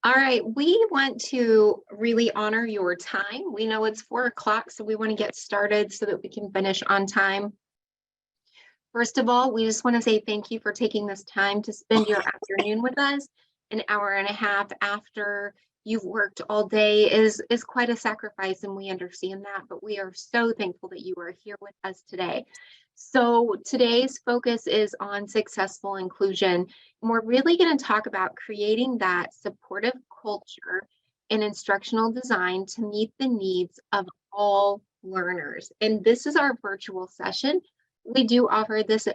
All right, we want to really honor your time. We know it's 4 o'clock, so we want to get started so that we can finish on time. First of all, we just want to say thank you for taking this time to spend your afternoon with us. An hour and a half after you've worked all day is quite a sacrifice, and we understand that, but we are so thankful that you are here with us today. So today's focus is on successful inclusion, and we're really going to talk about creating that supportive culture in instructional design to meet the needs of all learners. And this is our virtual session. We do offer this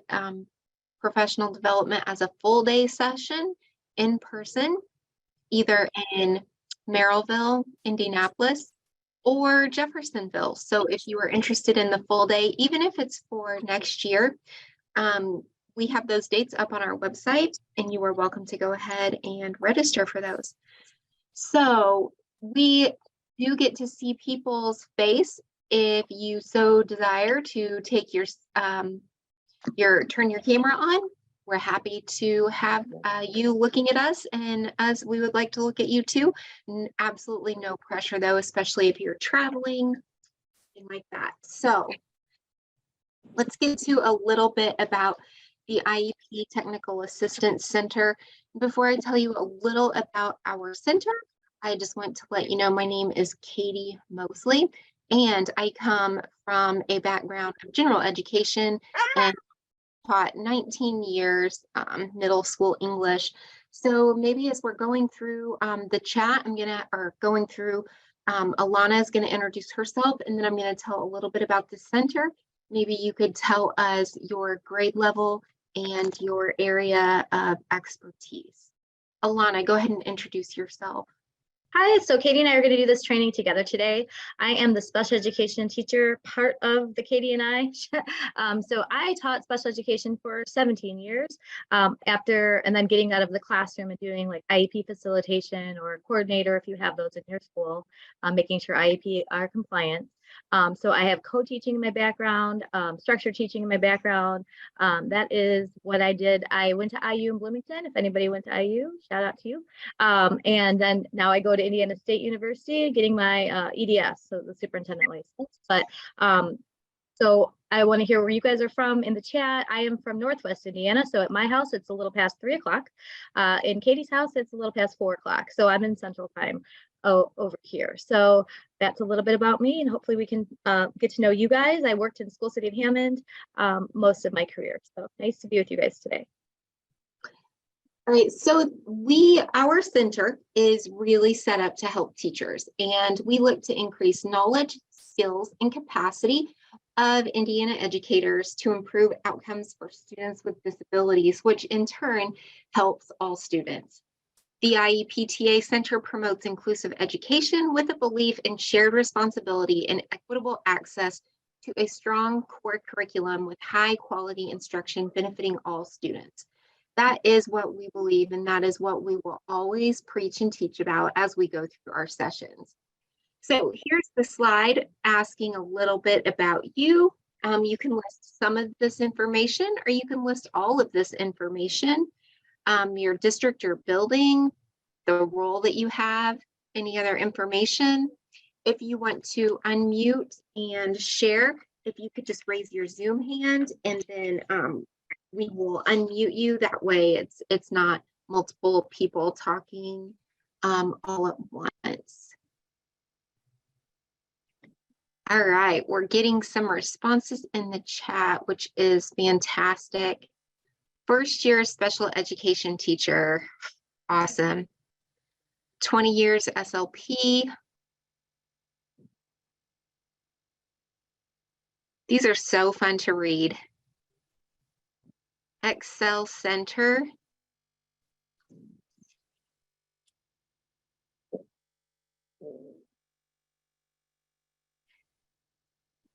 professional development as a full day session in person, either in Merrillville, Indianapolis, or Jeffersonville. So if you are interested in the full day, even if it's for next year, we have those dates up on our website, and you are welcome to go ahead and register for those. So we do get to see people's face. If you so desire to take your turn your camera on, we're happy to have you looking at us, and us, we would like to look at you too. Absolutely no pressure though, especially if you're traveling and like that. So let's get to a little bit about the IEP Technical Assistance Center. Before I tell you a little about our center, I just want to let you know my name is Katie Mosley, and I come from a background of general education and taught 19 years middle school English. So maybe as we're going through the chat, Alana is going to introduce herself, and then I'm going to tell a little bit about the center. Maybe you could tell us your grade level and your area of expertise. Alana, go ahead and introduce yourself. Hi, so Katie and I are going to do this training together today. I am the special education teacher part of the Katie and I. So I taught special education for 17 years and then getting out of the classroom and doing like IEP facilitation or coordinator if you have those in your school, making sure IEP are compliant. So I have co-teaching in my background, structured teaching in my background. That is what I did. I went to IU in Bloomington. If anybody went to IU, shout out to you. And then now I go to Indiana State University getting my EDS, so the superintendent license. But so I want to hear where you guys are from in the chat. I am from Northwest Indiana, so at my house it's a little past 3 o'clock. In Katie's house it's a little past 4 o'clock. So I'm in Central Time over here. So that's a little bit about me, and hopefully we can get to know you guys. I worked in School City of Hammond most of my career, so nice to be with you guys today. All right, so our center is really set up to help teachers, and we look to increase knowledge, skills, and capacity of Indiana educators to improve outcomes for students with disabilities, which in turn helps all students. The IEPTA Center promotes inclusive education with a belief in shared responsibility and equitable access to a strong core curriculum with high quality instruction benefiting all students. That is what we believe, and that is what we will always preach and teach about as we go through our sessions. So here's the slide asking a little bit about you. You can list some of this information, or you can list all of this information. Your district, your building, the role that you have, any other information. If you want to unmute and share, if you could just raise your Zoom hand, and then we will unmute you. That way it's not multiple people talking all at once. All right, we're getting some responses in the chat, which is fantastic. First year special education teacher, awesome. 20 years SLP. These are so fun to read. Excel Center.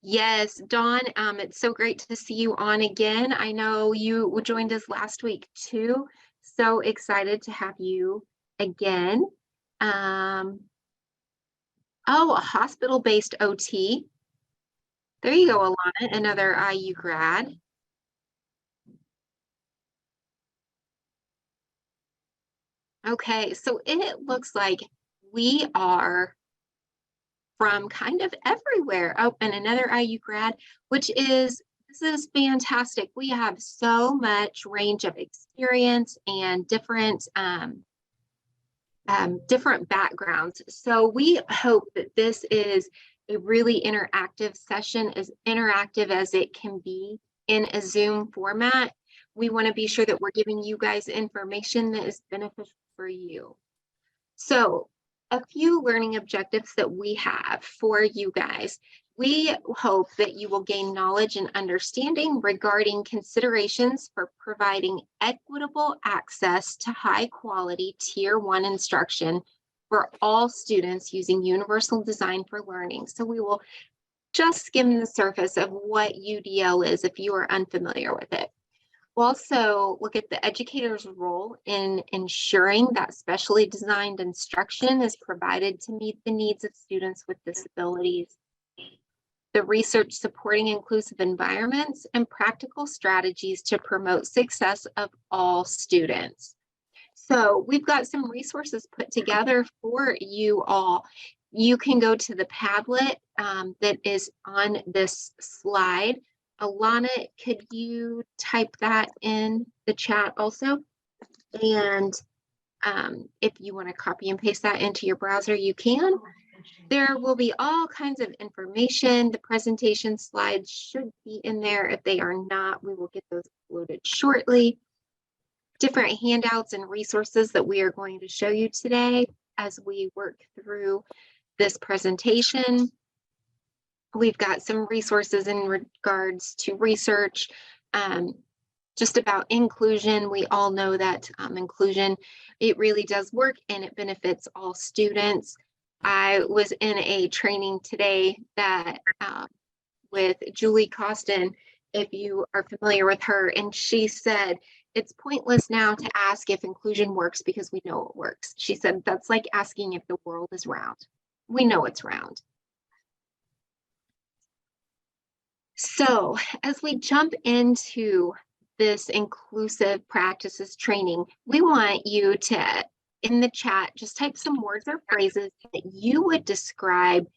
Yes, Dawn, it's so great to see you on again. I know you joined us last week too. So excited to have you again. Oh, a hospital-based OT. There you go, Alana, another IU grad. Okay, so it looks like we are from kind of everywhere. Oh, and another IU grad, this is fantastic. We have so much range of experience and different backgrounds. So we hope that this is a really interactive session, as interactive as it can be in a Zoom format. We want to be sure that we're giving you guys information that is beneficial for you. So a few learning objectives that we have for you guys. We hope that you will gain knowledge and understanding regarding considerations for providing equitable access to high quality Tier 1 instruction for all students using Universal Design for Learning. So we will just skim the surface of what UDL is if you are unfamiliar with it. We'll also look at the educator's role in ensuring that specially designed instruction is provided to meet the needs of students with disabilities. The research supporting inclusive environments and practical strategies to promote success of all students. So we've got some resources put together for you all. You can go to the Padlet that is on this slide. Alana, could you type that in the chat also? And if you want to copy and paste that into your browser, you can. There will be all kinds of information. The presentation slides should be in there. If they are not, we will get those uploaded shortly. Different handouts and resources that we are going to show you today as we work through this presentation. We've got some resources in regards to research, just about inclusion. We all know that inclusion, it really does work and it benefits all students. I was in a training today that with Julie Costin, if you are familiar with her, and she said, it's pointless now to ask if inclusion works because we know it works. She said, that's like asking if the world is round. We know it's round. So as we jump into this inclusive practices training, we want you to, in the chat, just type some words or phrases that you would describe,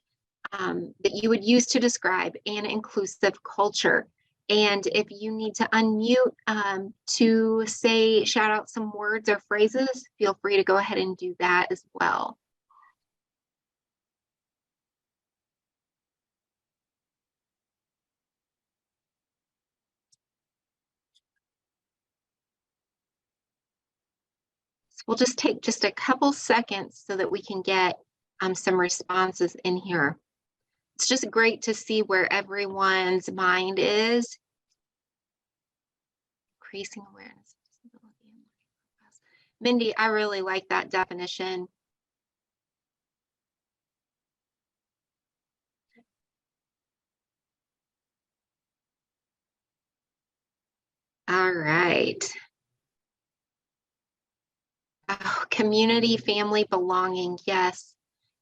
that you would use to describe an inclusive culture. And if you need to unmute to say, shout out some words or phrases, feel free to go ahead and do that as well. We'll just take just a couple seconds so that we can get some responses in here. It's just great to see where everyone's mind is. Increasing awareness. Mindy, I really like that definition. All right. Oh, community, family, belonging. Yes.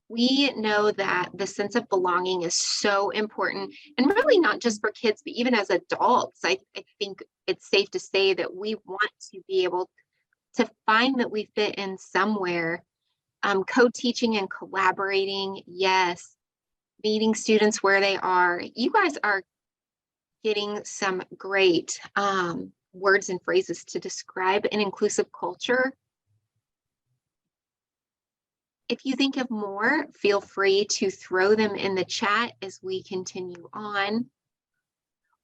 We know that the sense of belonging is so important, and really not just for kids, but even as adults. I think it's safe to say that we want to be able to find that we fit in somewhere. Co-teaching and collaborating, yes. Meeting students where they are. You guys are getting some great words and phrases to describe an inclusive culture. If you think of more, feel free to throw them in the chat as we continue on.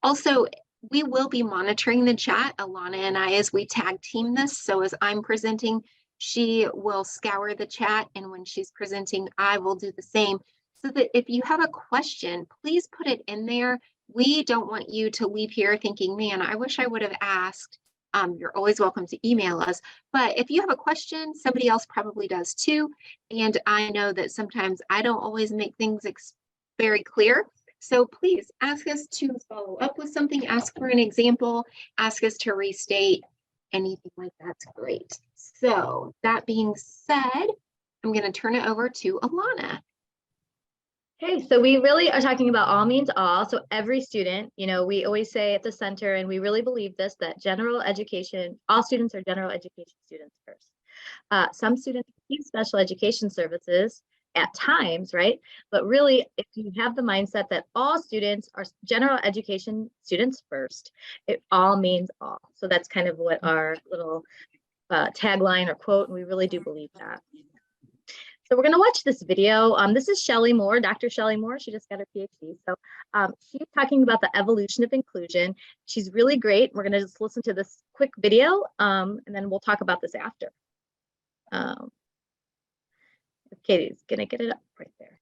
Also, we will be monitoring the chat, Alana and I, as we tag team this. So as I'm presenting, she will scour the chat, and when she's presenting, I will do the same. So that if you have a question, please put it in there. We don't want you to leave here thinking, man, I wish I would have asked. You're always welcome to email us. But if you have a question, somebody else probably does too. And I know that sometimes I don't always make things very clear. So please ask us to follow up with something, ask for an example, ask us to restate, anything like that's great. So that being said, I'm going to turn it over to Alana. Okay, so we really are talking about all means all. So every student, you know, we always say at the center, and we really believe this, that general education, all students are general education students first. Some students need special education services at times, right? But really, if you have the mindset that all students are general education students first, it all means all. So that's kind of what our little tagline or quote, and we really do believe that. So we're going to watch this video. This is Shelley Moore, Dr. Shelley Moore. She just got her PhD. So she's talking about the evolution of inclusion. She's really great. We're going to just listen to this quick video, and then we'll talk about this after. Katie's going to get it up right there.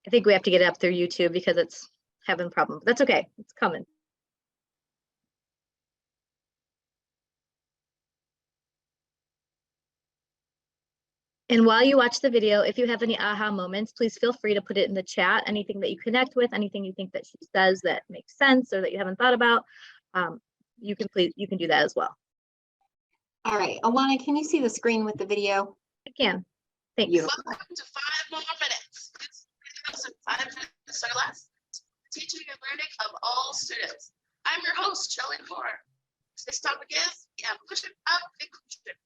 I think we have to get it up through YouTube because it's having problems. That's okay. It's coming. And while you watch the video, if you have any aha moments, please feel free to put it in the chat. Anything that you connect with, anything you think that she says that makes sense or that you haven't thought about, you can do that as well. All right, Alana, can you see the screen with the video? I can. Thank you. Welcome to 5 more minutes. 5 minutes or less. Teaching and learning of all students. I'm your host, Shelley Moore. Today's topic is the evolution of inclusion.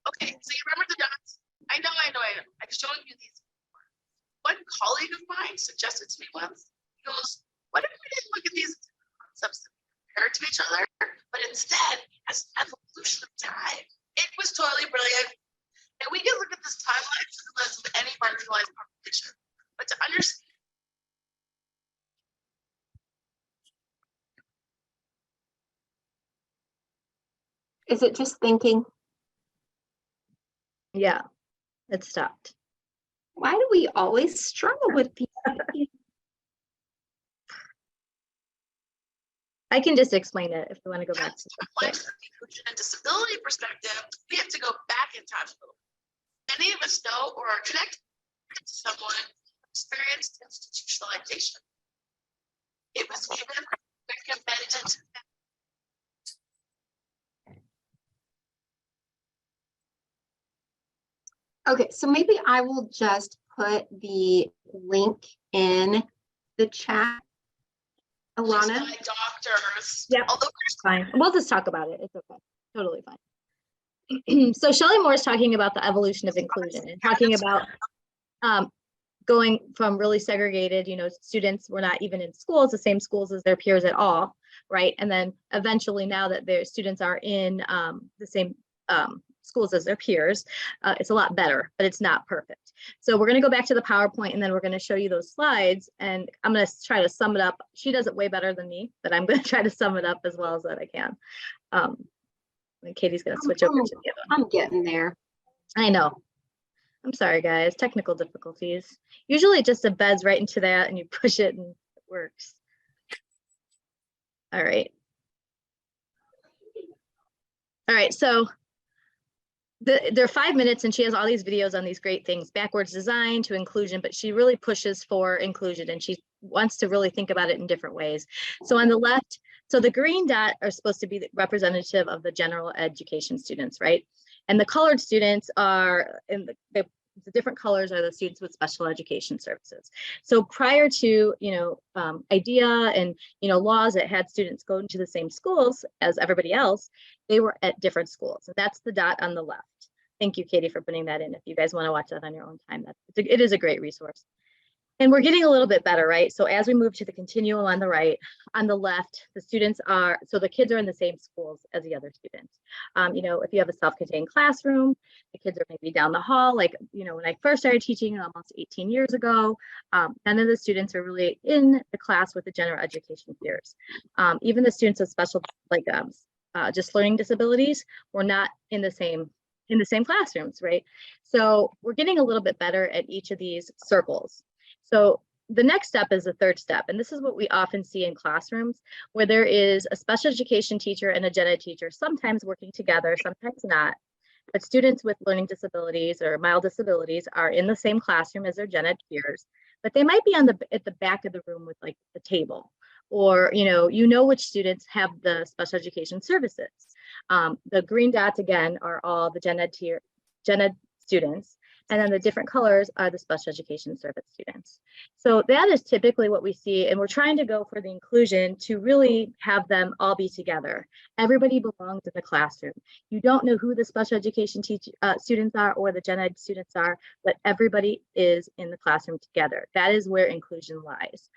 Okay, so you remember the dots? I know. I've shown you these before. One colleague of mine suggested to me once, he goes, what if we didn't look at these concepts compared to each other, but instead as evolution of time? It was totally brilliant. And we can look at this timeline through the lens of any marginalized population. But to understand, Is it just thinking? Yeah, it stopped. Why do we always struggle with people? I can just explain it if you want to go back to timelines from the inclusion and disability perspective, we have to go back in time a little. Many of us know or are connected to someone who experienced institutionalization. It was even recommended. Okay, so maybe I will just put the link in the chat. Alana? By doctors. Yep. Although fine. We'll just talk about it. It's okay. Totally fine. So Shelley Moore is talking about the evolution of inclusion and talking about going from really segregated, students were not even in schools, the same schools as their peers at all, right? And then eventually now that their students are in the same schools as their peers, it's a lot better, but it's not perfect. So we're going to go back to the PowerPoint and then we're going to show you those slides and I'm going to try to sum it up. She does it way better than me, but I'm going to try to sum it up as well as that I can. And Katie's going to switch over to the other one. I'm getting there. I know. I'm sorry, guys. Technical difficulties. Usually it just embeds right into that and you push it and it works. All right. All right. So there are 5 minutes and she has all these videos on these great things, backwards design to inclusion, but she really pushes for inclusion and she wants to really think about it in different ways. So on the left, so the green dot are supposed to be the representative of the general education students, right? And the colored students are in the different colors are the students with special education services. So prior to, IDEA and, laws that had students go into the same schools as everybody else, they were at different schools. And that's the dot on the left. Thank you, Katie, for putting that in. If you guys want to watch that on your own time, it is a great resource. And we're getting a little bit better, right? So as we move to the continuum on the right, on the left, the students are, so the kids are in the same schools as the other students. If you have a self-contained classroom, the kids are maybe down the hall. Like, when I first started teaching almost 18 years ago, none of the students are really in the class with the general education peers. Even the students with special, just learning disabilities were not in the same classrooms, right? So we're getting a little bit better at each of these circles. So the next step is the third step, and this is what we often see in classrooms where there is a special education teacher and a gen ed teacher sometimes working together, sometimes not. But students with learning disabilities or mild disabilities are in the same classroom as their gen ed peers, but they might be at the back of the room with like the table, or which students have the special education services. The green dots again are all the Gen Ed students. And then the different colors are the special education service students. So that is typically what we see. And we're trying to go for the inclusion to really have them all be together. Everybody belongs in the classroom. You don't know who the special education students are or the Gen Ed students are, but everybody is in the classroom together. That is where inclusion lies.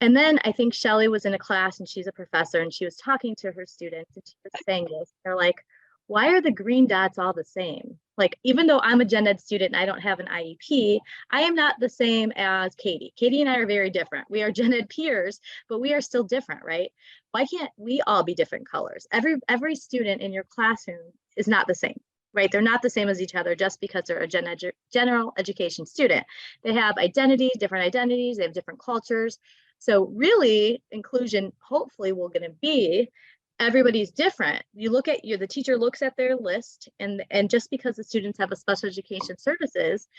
And then I think Shelly was in a class and she's a professor and she was talking to her students and she was saying this. They're like, why are the green dots all the same? Like, even though I'm a Gen Ed student and I don't have an IEP, I am not the same as Katie. Katie and I are very different. We are Gen Ed peers, but we are still different, right? Why can't we all be different colors? Every student in your classroom is not the same, right? They're not the same as each other just because they're a general education student. They have identities, different identities, they have different cultures. So really, inclusion hopefully will going to be everybody's different. You look at the teacher looks at their list and just because the students have a special education services,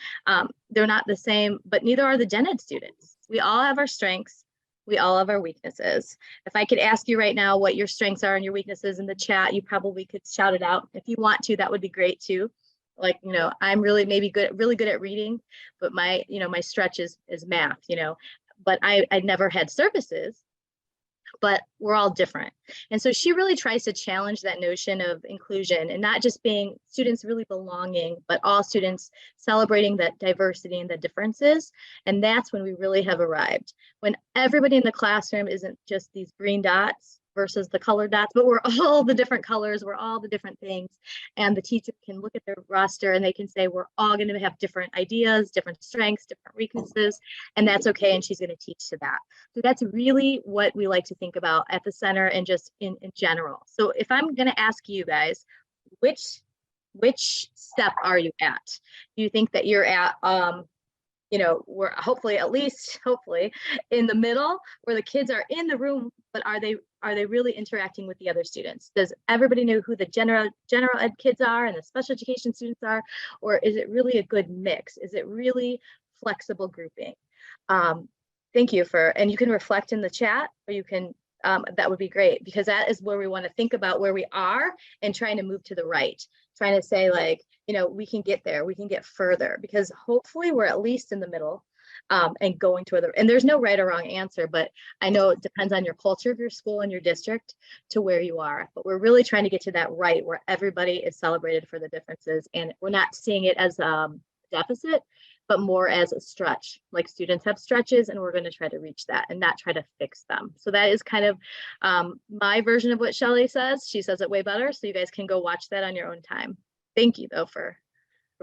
they're not the same, but neither are the Gen Ed students. We all have our strengths. We all have our weaknesses. If I could ask you right now what your strengths are and your weaknesses in the chat, you probably could shout it out. If you want to, that would be great too. Like, I'm really really good at reading, but my stretch is math, but I never had services, but we're all different. And so she really tries to challenge that notion of inclusion and not just being students really belonging, but all students celebrating that diversity and the differences. And that's when we really have arrived. When everybody in the classroom isn't just these green dots versus the colored dots, but we're all the different colors, we're all the different things. And the teacher can look at their roster and they can say, we're all going to have different ideas, different strengths, different weaknesses, and that's okay. And she's going to teach to that. So that's really what we like to think about at the center and just in general. So if I'm going to ask you guys, which step are you at? Do you think that you're at, we're hopefully in the middle where the kids are in the room, but are they really interacting with the other students? Does everybody know who the general ed kids are and the special education students are? Or is it really a good mix? Is it really flexible grouping? Thank you and you can reflect in the chat, or you can, that would be great, because that is where we want to think about where we are and trying to move to the right, trying to say like, we can get there, we can get further, because hopefully we're at least in the middle and going to other, and there's no right or wrong answer, but I know it depends on your culture of your school and your district to where you are, but we're really trying to get to that right where everybody is celebrated for the differences, and we're not seeing it as a deficit, but more as a stretch. Like, students have stretches and we're going to try to reach that and not try to fix them. So that is kind of my version of what Shelly says. She says it way better, so you guys can go watch that on your own time. Thank you though for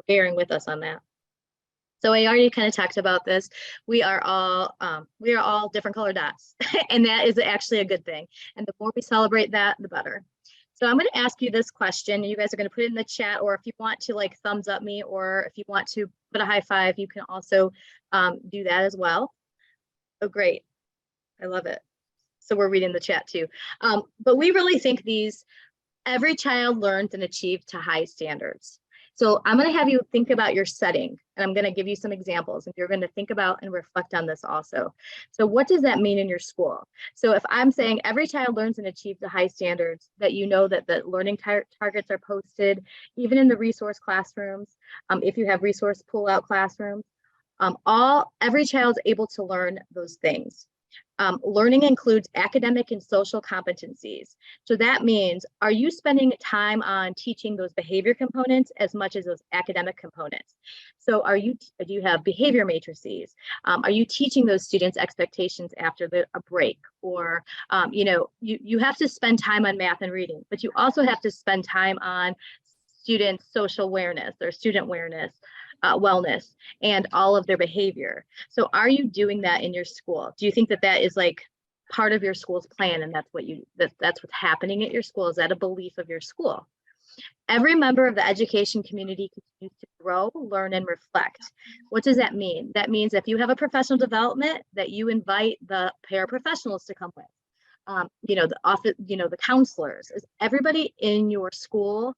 bearing with us on that. So I already kind of talked about this. We are all different color dots and that is actually a good thing. And the more we celebrate that, the better. So I'm going to ask you this question. You guys are going to put it in the chat, or if you want to like thumbs up me, or if you want to put a high five, you can also do that as well. Oh, great. I love it. So we're reading the chat too. But we really think every child learns and achieves to high standards. So I'm going to have you think about your setting, and I'm going to give you some examples, and you're going to think about and reflect on this also. So what does that mean in your school? So if I'm saying every child learns and achieves to high standards, that that the learning targets are posted, even in the resource classrooms, if you have resource pull-out classrooms, every child is able to learn those things. Learning includes academic and social competencies. So that means, are you spending time on teaching those behavior components as much as those academic components? So do you have behavior matrices? Are you teaching those students expectations after a break? Or, you have to spend time on math and reading, but you also have to spend time on students' social awareness or student awareness. Wellness and all of their behavior. So are you doing that in your school? Do you think that is like part of your school's plan, and that's what's happening at your school? Is that a belief of your school? Every member of the education community continues to grow, learn, and reflect. What does that mean? That means if you have a professional development, that you invite the paraprofessionals to come with. The counselors. Is everybody in your school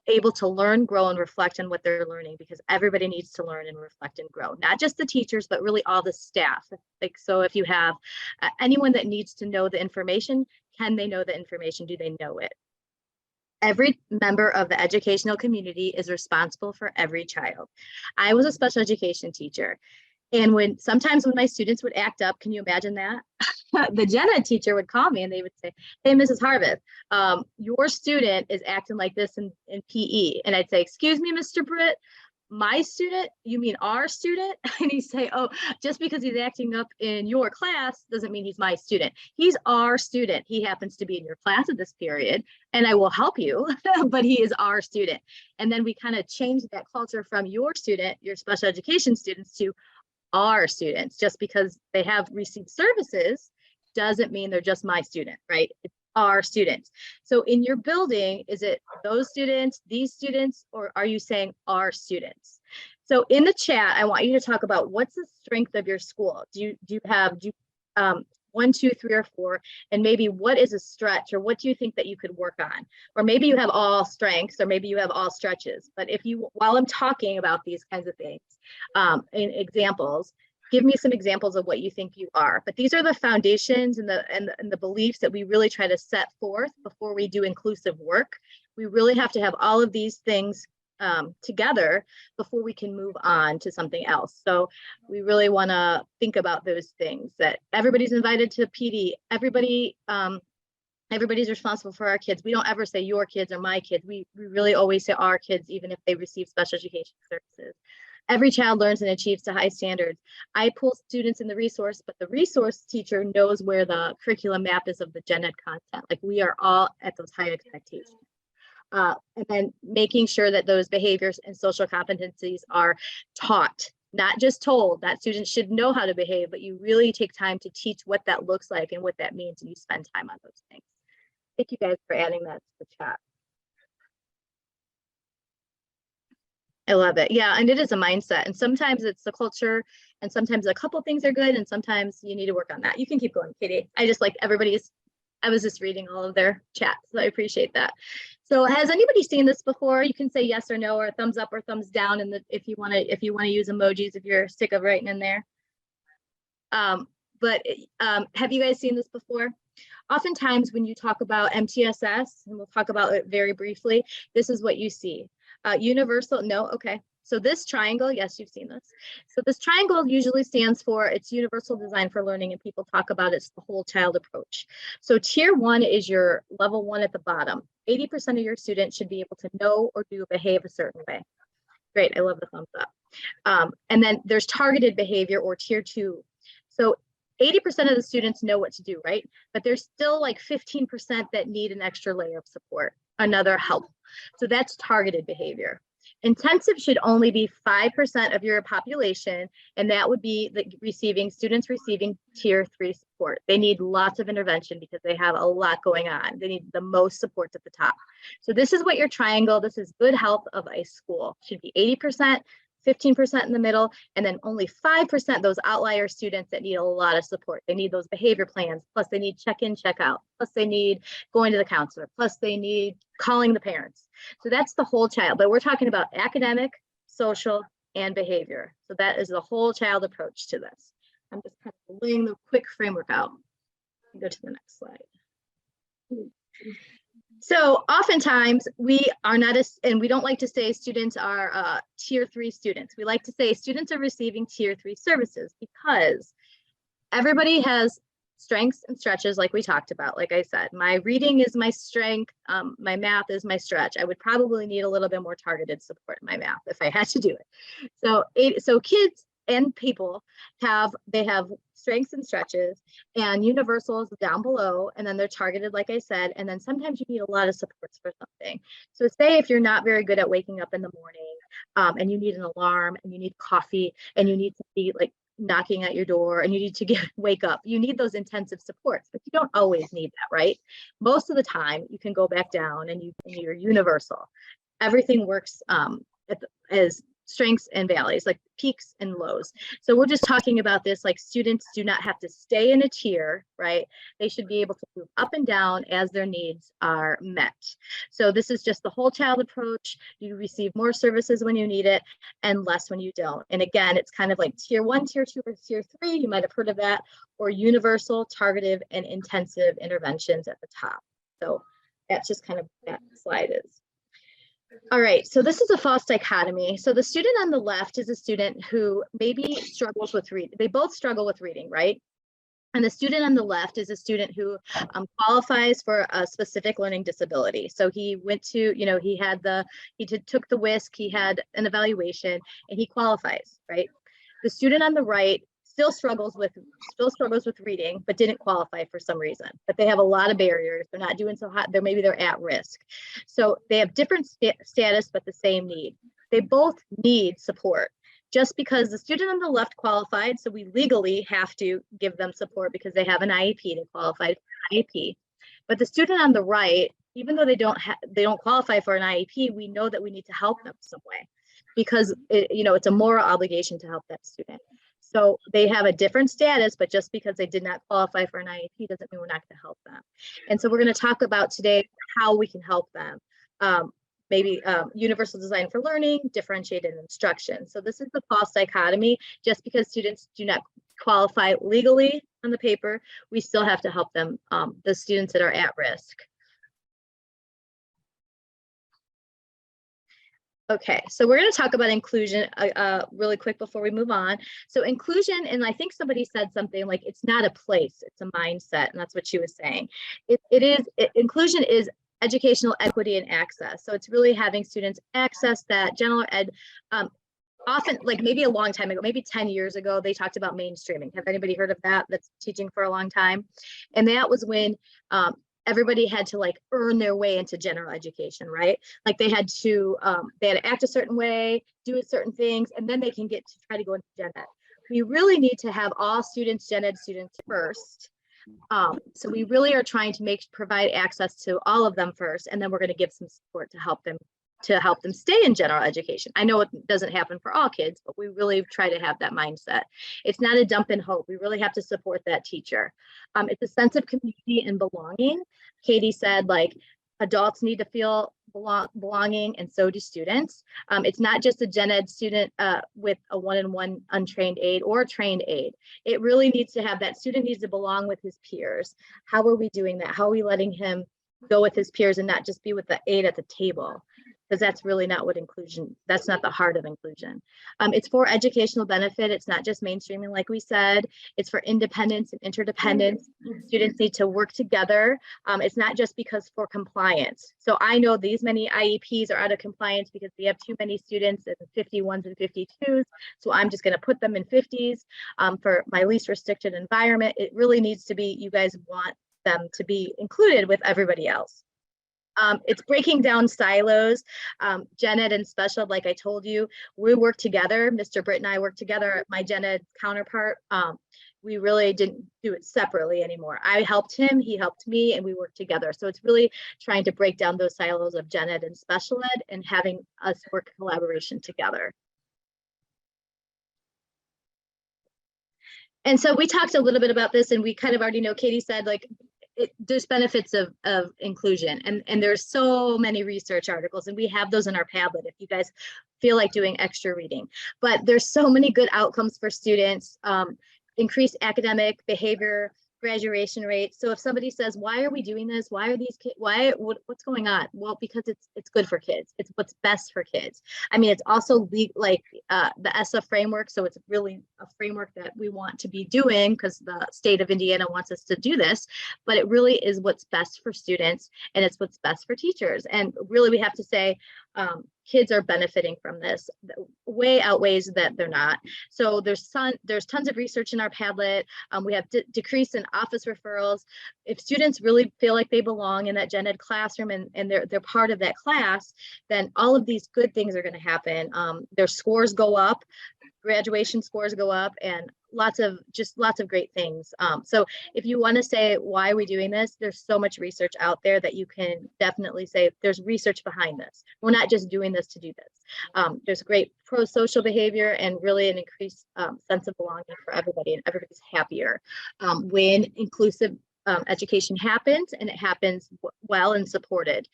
able to learn, grow, and reflect on what they're learning? Because everybody needs to learn and reflect and grow, not just the teachers, but really all the staff. Like, so if you have anyone that needs to know the information, can they know the information? Do they know it? Every member of the educational community is responsible for every child. I was a special education teacher. And sometimes when my students would act up, can you imagine that? The gen ed teacher would call me and they would say, "Hey, Mrs. Harveth, your student is acting like this in PE." And I'd say, "Excuse me, Mr. Britt, my student? You mean our student?" And he'd say, "Oh, just because he's acting up in your class doesn't mean he's my student. He's our student. He happens to be in your class at this period, and I will help you, but he is our student." And then we kind of changed that culture from your student, your special education students, to our students. Just because they have received services doesn't mean they're just my student, right? It's our students. So in your building, is it those students, these students, or are you saying our students? So in the chat, I want you to talk about what's the strength of your school. Do you have 1, 2, 3, or 4, and maybe what is a stretch, or what do you think that you could work on? Or maybe you have all strengths, or maybe you have all stretches. But if you, while I'm talking about these kinds of things, in examples, give me some examples of what you think you are. But these are the foundations and the beliefs that we really try to set forth before we do inclusive work. We really have to have all of these things together before we can move on to something else. So we really want to think about those things, that everybody's invited to PD. Everybody's responsible for our kids. We don't ever say your kids or my kids. We really always say our kids, even if they receive special education services. Every child learns and achieves to high standards. I pull students in the resource, but the resource teacher knows where the curriculum map is of the gen ed content. Like, we are all at those high expectations. And then making sure that those behaviors and social competencies are taught, not just told. That students should know how to behave, but you really take time to teach what that looks like and what that means, and you spend time on those things. Thank you guys for adding that to the chat. I love it. Yeah, and it is a mindset, and sometimes it's the culture, and sometimes a couple things are good, and sometimes you need to work on that. You can keep going, Katie. I just like I was just reading all of their chats, so I appreciate that. So has anybody seen this before? You can say yes or no, or thumbs up or thumbs down, and if you want to use emojis, if you're sick of writing in there. But have you guys seen this before? Oftentimes when you talk about MTSS, and we'll talk about it very briefly, this is what you see. Universal, no, okay. So this triangle, yes, you've seen this. So this triangle usually stands for, it's universal design for learning, and people talk about it's the whole child approach. So tier 1 is your level 1 at the bottom. 80% of your students should be able to know or do behave a certain way. Great, I love the thumbs up. And then there's targeted behavior, or tier 2. So 80% of the students know what to do, right? But there's still like 15% that need an extra layer of support, another help. So that's targeted behavior. Intensive should only be 5% of your population, and that would be the students receiving tier 3 support. They need lots of intervention because they have a lot going on. They need the most support at the top. So this is what your triangle, this is good health of a school. Should be 80%, 15% in the middle, and then only 5% those outlier students that need a lot of support. They need those behavior plans, plus they need check-in, check-out, plus they need going to the counselor, plus they need calling the parents. So that's the whole child, but we're talking about academic, social, and behavior. So that is the whole child approach to this. I'm just kind of laying the quick framework out. Go to the next slide. So oftentimes we are not, and we don't like to say students are tier 3 students. We like to say students are receiving tier 3 services, because everybody has strengths and stretches, like we talked about. Like I said, my reading is my strength, my math is my stretch. I would probably need a little bit more targeted support in my math if I had to do it. So kids and people have strengths and stretches, and universals down below, and then they're targeted, like I said, and then sometimes you need a lot of supports for something. So say if you're not very good at waking up in the morning, and you need an alarm, and you need coffee, and you need to be like knocking at your door, and you need to wake up, you need those intensive supports, but you don't always need that, right? Most of the time you can go back down and you're universal. Everything works as strengths and valleys, like peaks and lows. So we're just talking about this, like students do not have to stay in a tier, right? They should be able to move up and down as their needs are met. So this is just the whole child approach. You receive more services when you need it and less when you don't. And again, it's kind of like tier 1, tier 2, or tier 3. You might have heard of that, or universal, targeted, and intensive interventions at the top. So that's just kind of what that slide is. All right, so this is a false dichotomy. So the student on the left is a student who maybe struggles with reading. They both struggle with reading, right? And the student on the left is a student who qualifies for a specific learning disability. So he went to, you know, took the WISC, he had an evaluation, and he qualifies, right? The student on the right still struggles with reading, but didn't qualify for some reason. But they have a lot of barriers. They're not doing so hot. Maybe they're at risk. So they have different status, but the same need. They both need support. Just because the student on the left qualified, so we legally have to give them support because they have an IEP, they qualified for an IEP. But the student on the right, even though they don't qualify for an IEP, we know that we need to help them some way because it's a moral obligation to help that student. So they have a different status, but just because they did not qualify for an IEP doesn't mean we're not going to help them. And so we're going to talk about today how we can help them. Maybe universal design for learning, differentiated instruction. So this is the false dichotomy. Just because students do not qualify legally on the paper, we still have to help them, the students that are at risk. Okay, so we're going to talk about inclusion really quick before we move on. So inclusion, and I think somebody said something like it's not a place, it's a mindset, and that's what she was saying. Inclusion is educational equity and access. So it's really having students access that general ed. Often, like maybe a long time ago, maybe 10 years ago, they talked about mainstreaming. Have anybody heard of that? That's teaching for a long time. And that was when everybody had to like earn their way into general education, right? Like they had to act a certain way, do certain things, and then they can get to try to go into gen ed. We really need to have all students gen ed students first. So we really are trying to provide access to all of them first, and then we're going to give some support to help them stay in general education. I know it doesn't happen for all kids, but we really try to have that mindset. It's not a dump in hope. We really have to support that teacher. It's a sense of community and belonging. Katie said, like, adults need to feel belonging, and so do students. It's not just a gen ed student with a one-on-one untrained aide or a trained aide. It really needs to have that student needs to belong with his peers. How are we doing that? How are we letting him go with his peers and not just be with the aide at the table? Because that's really not what inclusion, that's not the heart of inclusion. It's for educational benefit. It's not just mainstreaming, like we said. It's for independence and interdependence. Students need to work together. It's not just because for compliance. So I know these many IEPs are out of compliance because we have too many students in 51s and 52s. So I'm just going to put them in 50s for my least restricted environment. It really needs to be, you guys want them to be included with everybody else. It's breaking down silos. Gen Ed and special ed, like I told you, we work together. Mr. Britt and I work together. My Gen Ed counterpart, we really didn't do it separately anymore. I helped him, he helped me, and we worked together. So it's really trying to break down those silos of Gen Ed and special ed and having us work collaboration together. And so we talked a little bit about this, and we kind of already know, Katie said, like, there's benefits of inclusion, and there's so many research articles, and we have those in our Padlet if you guys feel like doing extra reading. But there's so many good outcomes for students, increased academic behavior, graduation rates. So if somebody says, why are we doing this? Why are these kids, what's going on? Well, because it's good for kids. It's what's best for kids. I mean, it's also like the ESSA framework. So it's really a framework that we want to be doing because the state of Indiana wants us to do this, but it really is what's best for students, and it's what's best for teachers. And really we have to say, kids are benefiting from this way outweighs that they're not. So there's tons of research in our Padlet. We have decrease in office referrals. If students really feel like they belong in that gen ed classroom and they're part of that class, then all of these good things are going to happen. Their scores go up, graduation scores go up, and lots of great things. So if you want to say, why are we doing this? There's so much research out there that you can definitely say there's research behind this. We're not just doing this to do this. There's great pro-social behavior and really an increased sense of belonging for everybody, and everybody's happier when inclusive education happens, and it happens well and supported.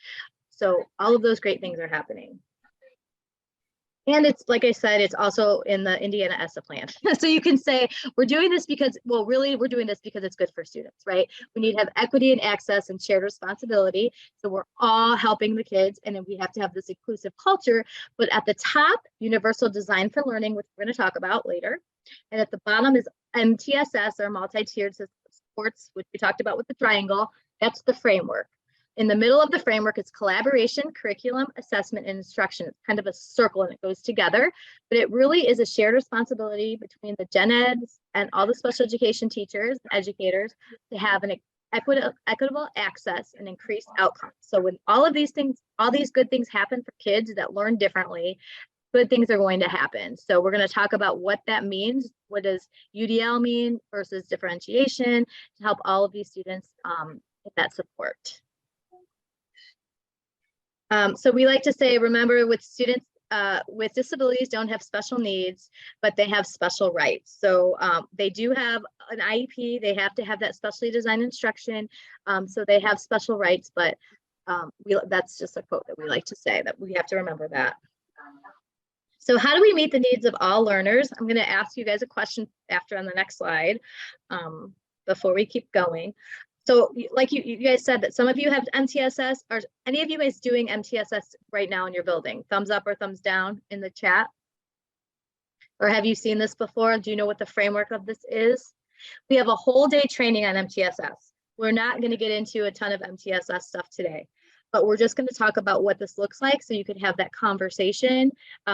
So all of those great things are happening. And it's, like I said, it's also in the Indiana ESSA plan. So you can say, we're doing this because, well, really, we're doing this because it's good for students, right? We need to have equity and access and shared responsibility. So we're all helping the kids, and then we have to have this inclusive culture. But at the top, universal design for learning, which we're going to talk about later. And at the bottom is MTSS, or multi-tiered supports, which we talked about with the triangle. That's the framework. In the middle of the framework is collaboration, curriculum, assessment, and instruction. It's kind of a circle and it goes together, but it really is a shared responsibility between the gen eds and all the special education teachers, educators, to have an equitable access and increased outcomes. So when all of these things, all these good things happen for kids that learn differently, good things are going to happen. So we're going to talk about what that means. What does UDL mean versus differentiation to help all of these students get that support. So we like to say, remember, with students with disabilities don't have special needs, but they have special rights. So they do have an IEP, they have to have that specially designed instruction. So they have special rights, but that's just a quote that we like to say, that we have to remember that. So how do we meet the needs of all learners? I'm going to ask you guys a question after on the next slide before we keep going. So like you guys said that some of you have MTSS. Are any of you guys doing MTSS right now in your building? Thumbs up or thumbs down in the chat? Or have you seen this before? Do you know what the framework of this is? We have a whole day training on MTSS. We're not going to get into a ton of MTSS stuff today, but we're just going to talk about what this looks like so you could have that conversation,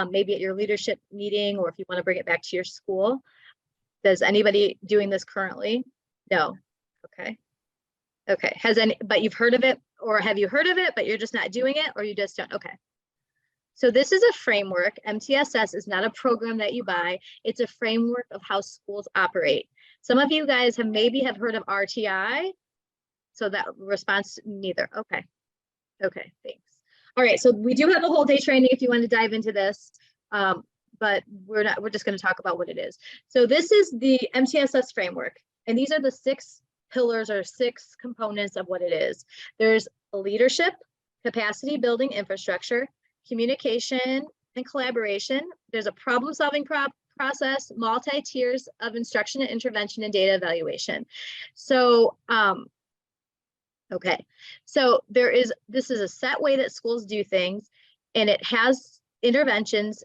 maybe at your leadership meeting, or if you want to bring it back to your school. Does anybody doing this currently? No. Okay. Okay, but you've heard of it, or have you heard of it, but you're just not doing it, or you just don't? Okay. So this is a framework. MTSS is not a program that you buy. It's a framework of how schools operate. Some of you guys maybe have heard of RTI. So that response, neither. Okay. Okay, thanks. All right, so we do have a whole day training if you want to dive into this, but we're just going to talk about what it is. So this is the MTSS framework, and these are the 6 pillars or 6 components of what it is. There's leadership, capacity building infrastructure, communication and collaboration. There's a problem-solving process, multi-tiers of instruction and intervention, and data evaluation. So, okay, so this is a set way that schools do things, and it has interventions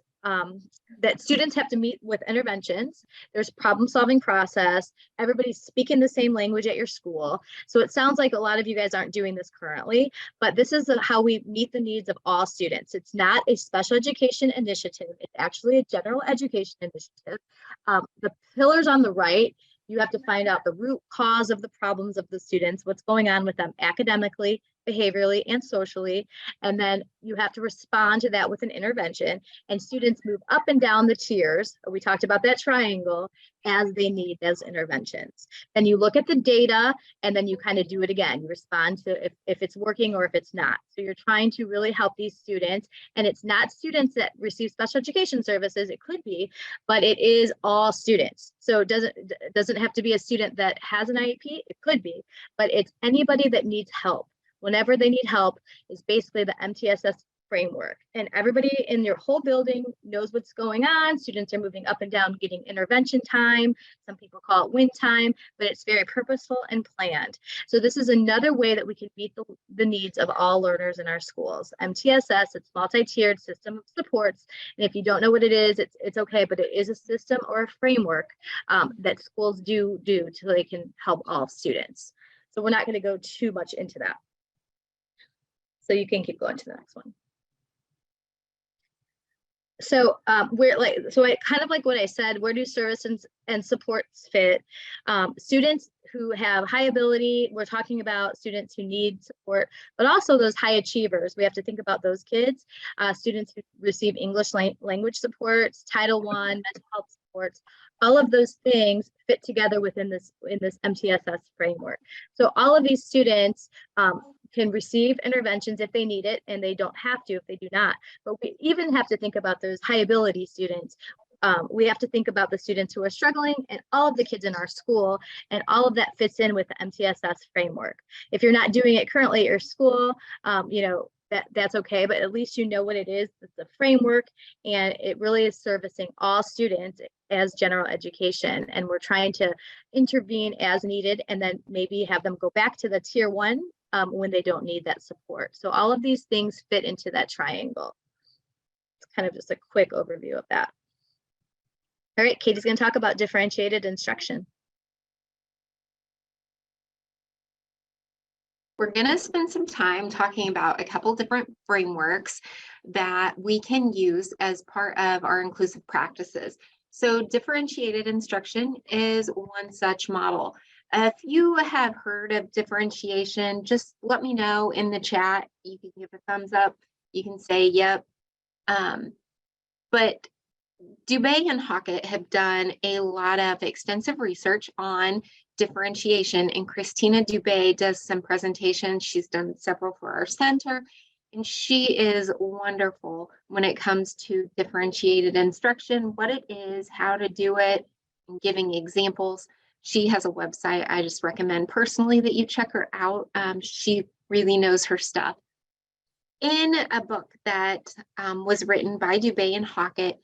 that students have to meet with interventions. There's problem-solving process. Everybody's speaking the same language at your school. So it sounds like a lot of you guys aren't doing this currently, but this is how we meet the needs of all students. It's not a special education initiative. It's actually a general education initiative. The pillars on the right, you have to find out the root cause of the problems of the students, what's going on with them academically, behaviorally, and socially. And then you have to respond to that with an intervention, and students move up and down the tiers. We talked about that triangle as they need those interventions. Then you look at the data, and then you kind of do it again. You respond to if it's working or if it's not. So you're trying to really help these students, and it's not students that receive special education services. It could be, but it is all students. So it doesn't have to be a student that has an IEP. It could be, but it's anybody that needs help. Whenever they need help is basically the MTSS framework, and everybody in your whole building knows what's going on. Students are moving up and down, getting intervention time. Some people call it win time, but it's very purposeful and planned. So this is another way that we can meet the needs of all learners in our schools. MTSS, it's multi-tiered system of supports. And if you don't know what it is, it's okay, but it is a system or a framework that schools do so they can help all students. So we're not going to go too much into that. So you can keep going to the next one. So kind of like what I said, where do services and supports fit? Students who have high ability, we're talking about students who need support, but also those high achievers. We have to think about those kids, students who receive English language supports, Title I, mental health supports. All of those things fit together within this MTSS framework. So all of these students can receive interventions if they need it, and they don't have to if they do not. But we even have to think about those high ability students. We have to think about the students who are struggling and all of the kids in our school, and all of that fits in with the MTSS framework. If you're not doing it currently at your school, that's okay, but at least you know what it is. It's a framework, and it really is servicing all students as general education. And we're trying to intervene as needed, and then maybe have them go back to the tier 1 when they don't need that support. So all of these things fit into that triangle. It's kind of just a quick overview of that. All right, Katie's going to talk about differentiated instruction. We're going to spend some time talking about a couple different frameworks that we can use as part of our inclusive practices. So differentiated instruction is one such model. If you have heard of differentiation, just let me know in the chat. You can give a thumbs up. You can say, yep. But Dubé and Hockett have done a lot of extensive research on differentiation, and Christina Dubé does some presentations. She's done several for our center, and she is wonderful when it comes to differentiated instruction, what it is, how to do it, and giving examples. She has a website. I just recommend personally that you check her out. She really knows her stuff. In a book that was written by Dubé and Hockett,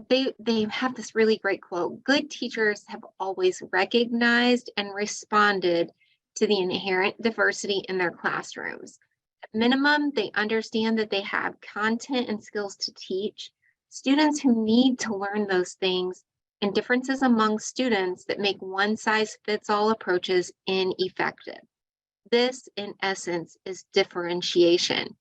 they have this really great quote. Good teachers have always recognized and responded to the inherent diversity in their classrooms. At minimum, they understand that they have content and skills to teach students who need to learn those things, and differences among students that make one-size-fits-all approaches ineffective. This, in essence, is differentiation.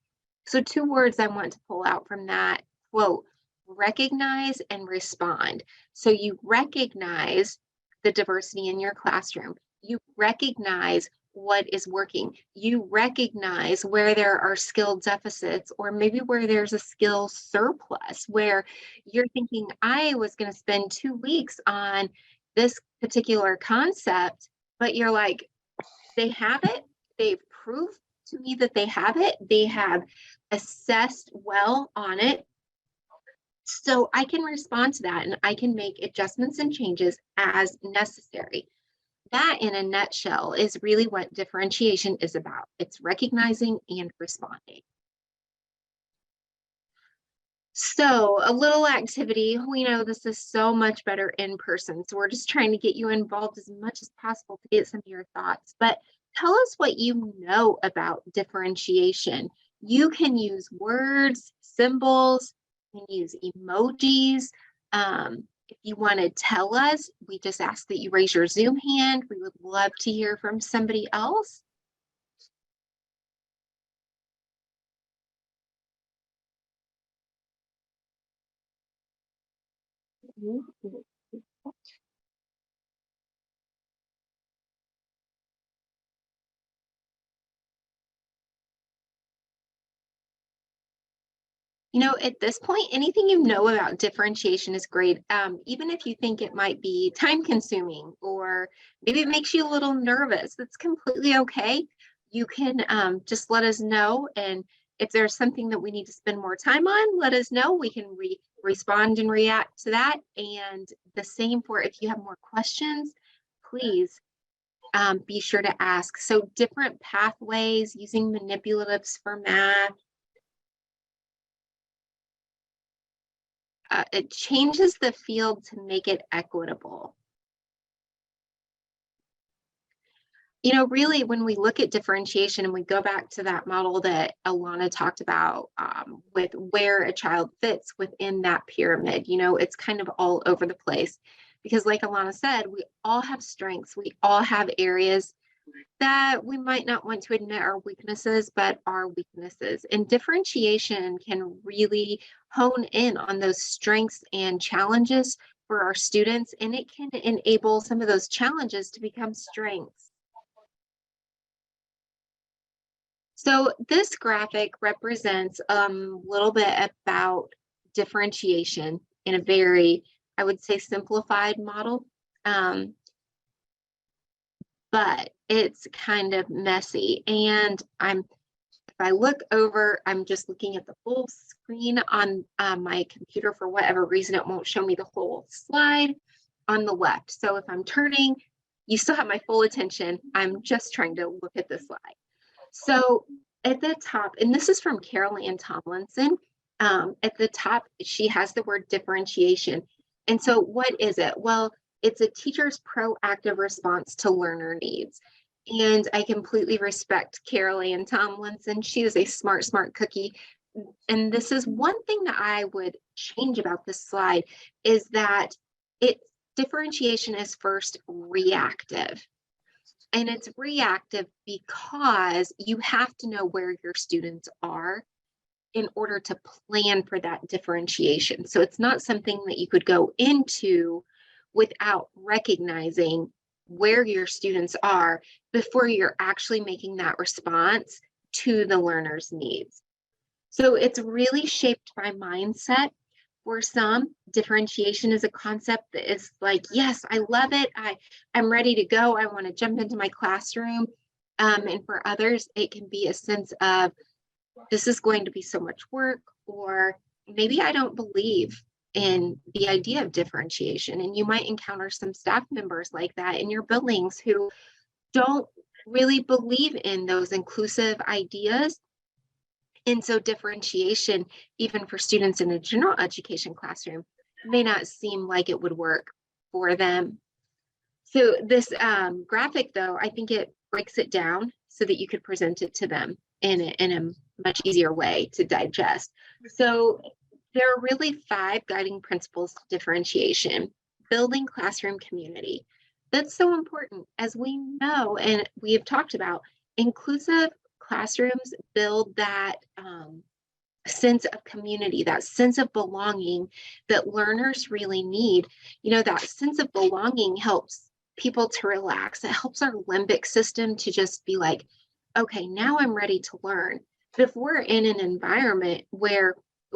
So 2 words I want to pull out from that quote: recognize and respond. So you recognize the diversity in your classroom. You recognize what is working. You recognize where there are skill deficits, or maybe where there's a skill surplus, where you're thinking, I was going to spend 2 weeks on this particular concept, but you're like, they have it. They've proved to me that they have it. They have assessed well on it. So I can respond to that, and I can make adjustments and changes as necessary. That, in a nutshell, is really what differentiation is about. It's recognizing and responding. So a little activity. We know this is so much better in person, so we're just trying to get you involved as much as possible to get some of your thoughts. But tell us what you know about differentiation. You can use words, symbols, you can use emojis. If you want to tell us, we just ask that you raise your Zoom hand. We would love to hear from somebody else. You know, at this point, anything you know about differentiation is great. Even if you think it might be time consuming, or maybe it makes you a little nervous, that's completely okay. You can just let us know. And if there's something that we need to spend more time on, let us know. We can respond and react to that. And the same for if you have more questions, please be sure to ask. So different pathways, using manipulatives for math. It changes the field to make it equitable. You know, really, when we look at differentiation and we go back to that model that Alana talked about with where a child fits within that pyramid, you know, it's kind of all over the place. Because like Alana said, we all have strengths. We all have areas that we might not want to admit are weaknesses, but are weaknesses. And differentiation can really hone in on those strengths and challenges for our students, and it can enable some of those challenges to become strengths. So this graphic represents a little bit about differentiation in a very, I would say, simplified model. But it's kind of messy. And if I look over, I'm just looking at the full screen on my computer. For whatever reason, it won't show me the whole slide on the left. So if I'm turning, you still have my full attention. I'm just trying to look at the slide. So At the top, and this is from Carol Ann Tomlinson, at the top, she has the word differentiation. And so what is it? Well, it's a teacher's proactive response to learner needs. And I completely respect Carol Ann Tomlinson. She is a smart, smart cookie. And this is one thing that I would change about this slide is that it differentiation is first reactive. And it's reactive because you have to know where your students are in order to plan for that differentiation. So it's not something that you could go into without recognizing where your students are before you're actually making that response to the learner's needs. So it's really shaped by mindset. For some, differentiation is a concept that is like, yes, I love it. I'm ready to go. I want to jump into my classroom. And for others, it can be a sense of, this is going to be so much work, or maybe I don't believe in the idea of differentiation. And you might encounter some staff members like that in your buildings who don't really believe in those inclusive ideas. And so differentiation, even for students in a general education classroom, may not seem like it would work for them. So this graphic, though, I think it breaks it down so that you could present it to them in a much easier way to digest. So there are really 5 guiding principles to differentiation. Building classroom community. That's so important. As we know, and we have talked about, inclusive classrooms build that sense of community, that sense of belonging that learners really need. You know, that sense of belonging helps people to relax. It helps our limbic system to just be like, okay, now I'm ready to learn. But if we're in an environment where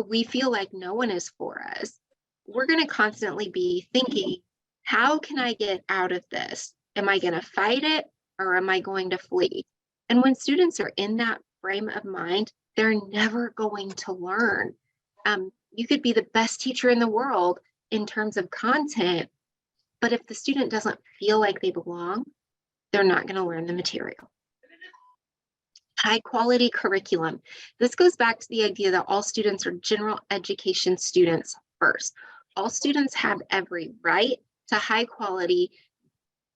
we feel like no one is for us, we're going to constantly be thinking, how can I get out of this? Am I going to fight it, or am I going to flee? And when students are in that frame of mind, they're never going to learn. You could be the best teacher in the world in terms of content, but if the student doesn't feel like they belong, they're not going to learn the material. High quality curriculum. This goes back to the idea that all students are general education students first. All students have every right to high quality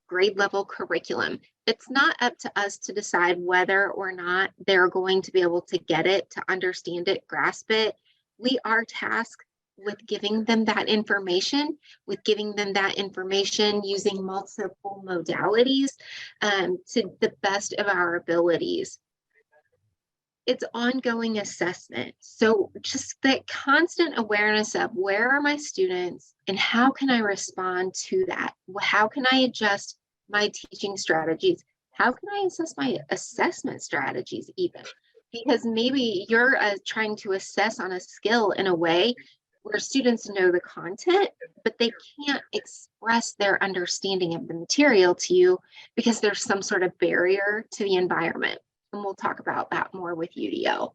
grade level curriculum. It's not up to us to decide whether or not they're going to be able to get it, to understand it, grasp it. We are tasked with giving them that information, using multiple modalities to the best of our abilities. It's ongoing assessment. So just that constant awareness of, where are my students and how can I respond to that? How can I adjust my teaching strategies? How can I assess my assessment strategies even? Because maybe you're trying to assess on a skill in a way where students know the content, but they can't express their understanding of the material to you because there's some sort of barrier to the environment. And we'll talk about that more with UDO.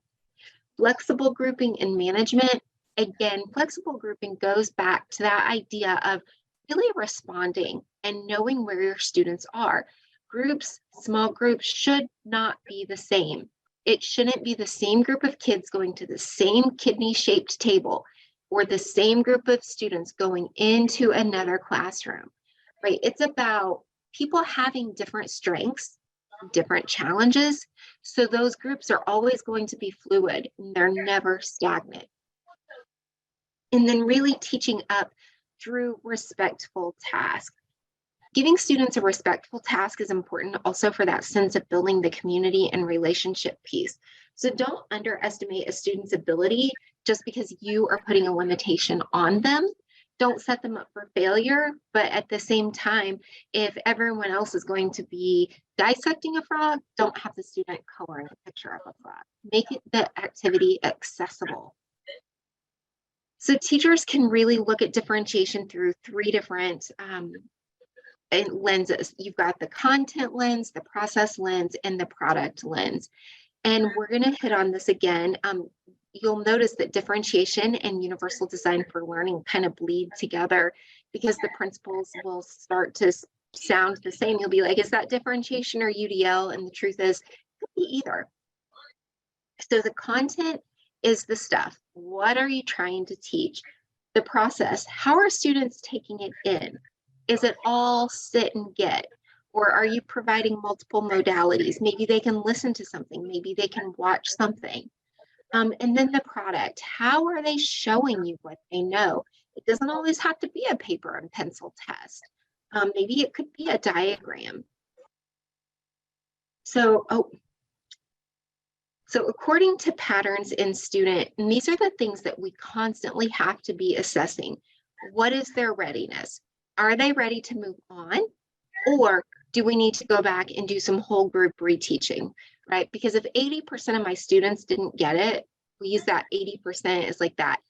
Flexible grouping and management. Again, flexible grouping goes back to that idea of really responding and knowing where your students are. Groups, small groups should not be the same. It shouldn't be the same group of kids going to the same kidney-shaped table, or the same group of students going into another classroom, right? It's about people having different strengths, different challenges. So those groups are always going to be fluid and they're never stagnant. And then really teaching up through respectful tasks. Giving students a respectful task is important also for that sense of building the community and relationship piece. So don't underestimate a student's ability just because you are putting a limitation on them. Don't set them up for failure, but at the same time, if everyone else is going to be dissecting a frog, don't have the student coloring a picture of a frog. Make it the activity accessible. So teachers can really look at differentiation through 3 different lenses. You've got the content lens, the process lens, and the product lens. And we're going to hit on this again. You'll notice that differentiation and universal design for learning kind of bleed together because the principles will start to sound the same. You'll be like, is that differentiation or UDL? And the truth is, it could be either. So the content is the stuff. What are you trying to teach? The process, how are students taking it in? Is it all sit and get? Or are you providing multiple modalities? Maybe they can listen to something, maybe they can watch something. And then the product, how are they showing you what they know? It doesn't always have to be a paper and pencil test. Maybe it could be a diagram. So according to patterns in student, and these are the things that we constantly have to be assessing. What is their readiness? Are they ready to move on? Or do we need to go back and do some whole group reteaching, right? Because if 80% of my students didn't get it, we use that 80% as like that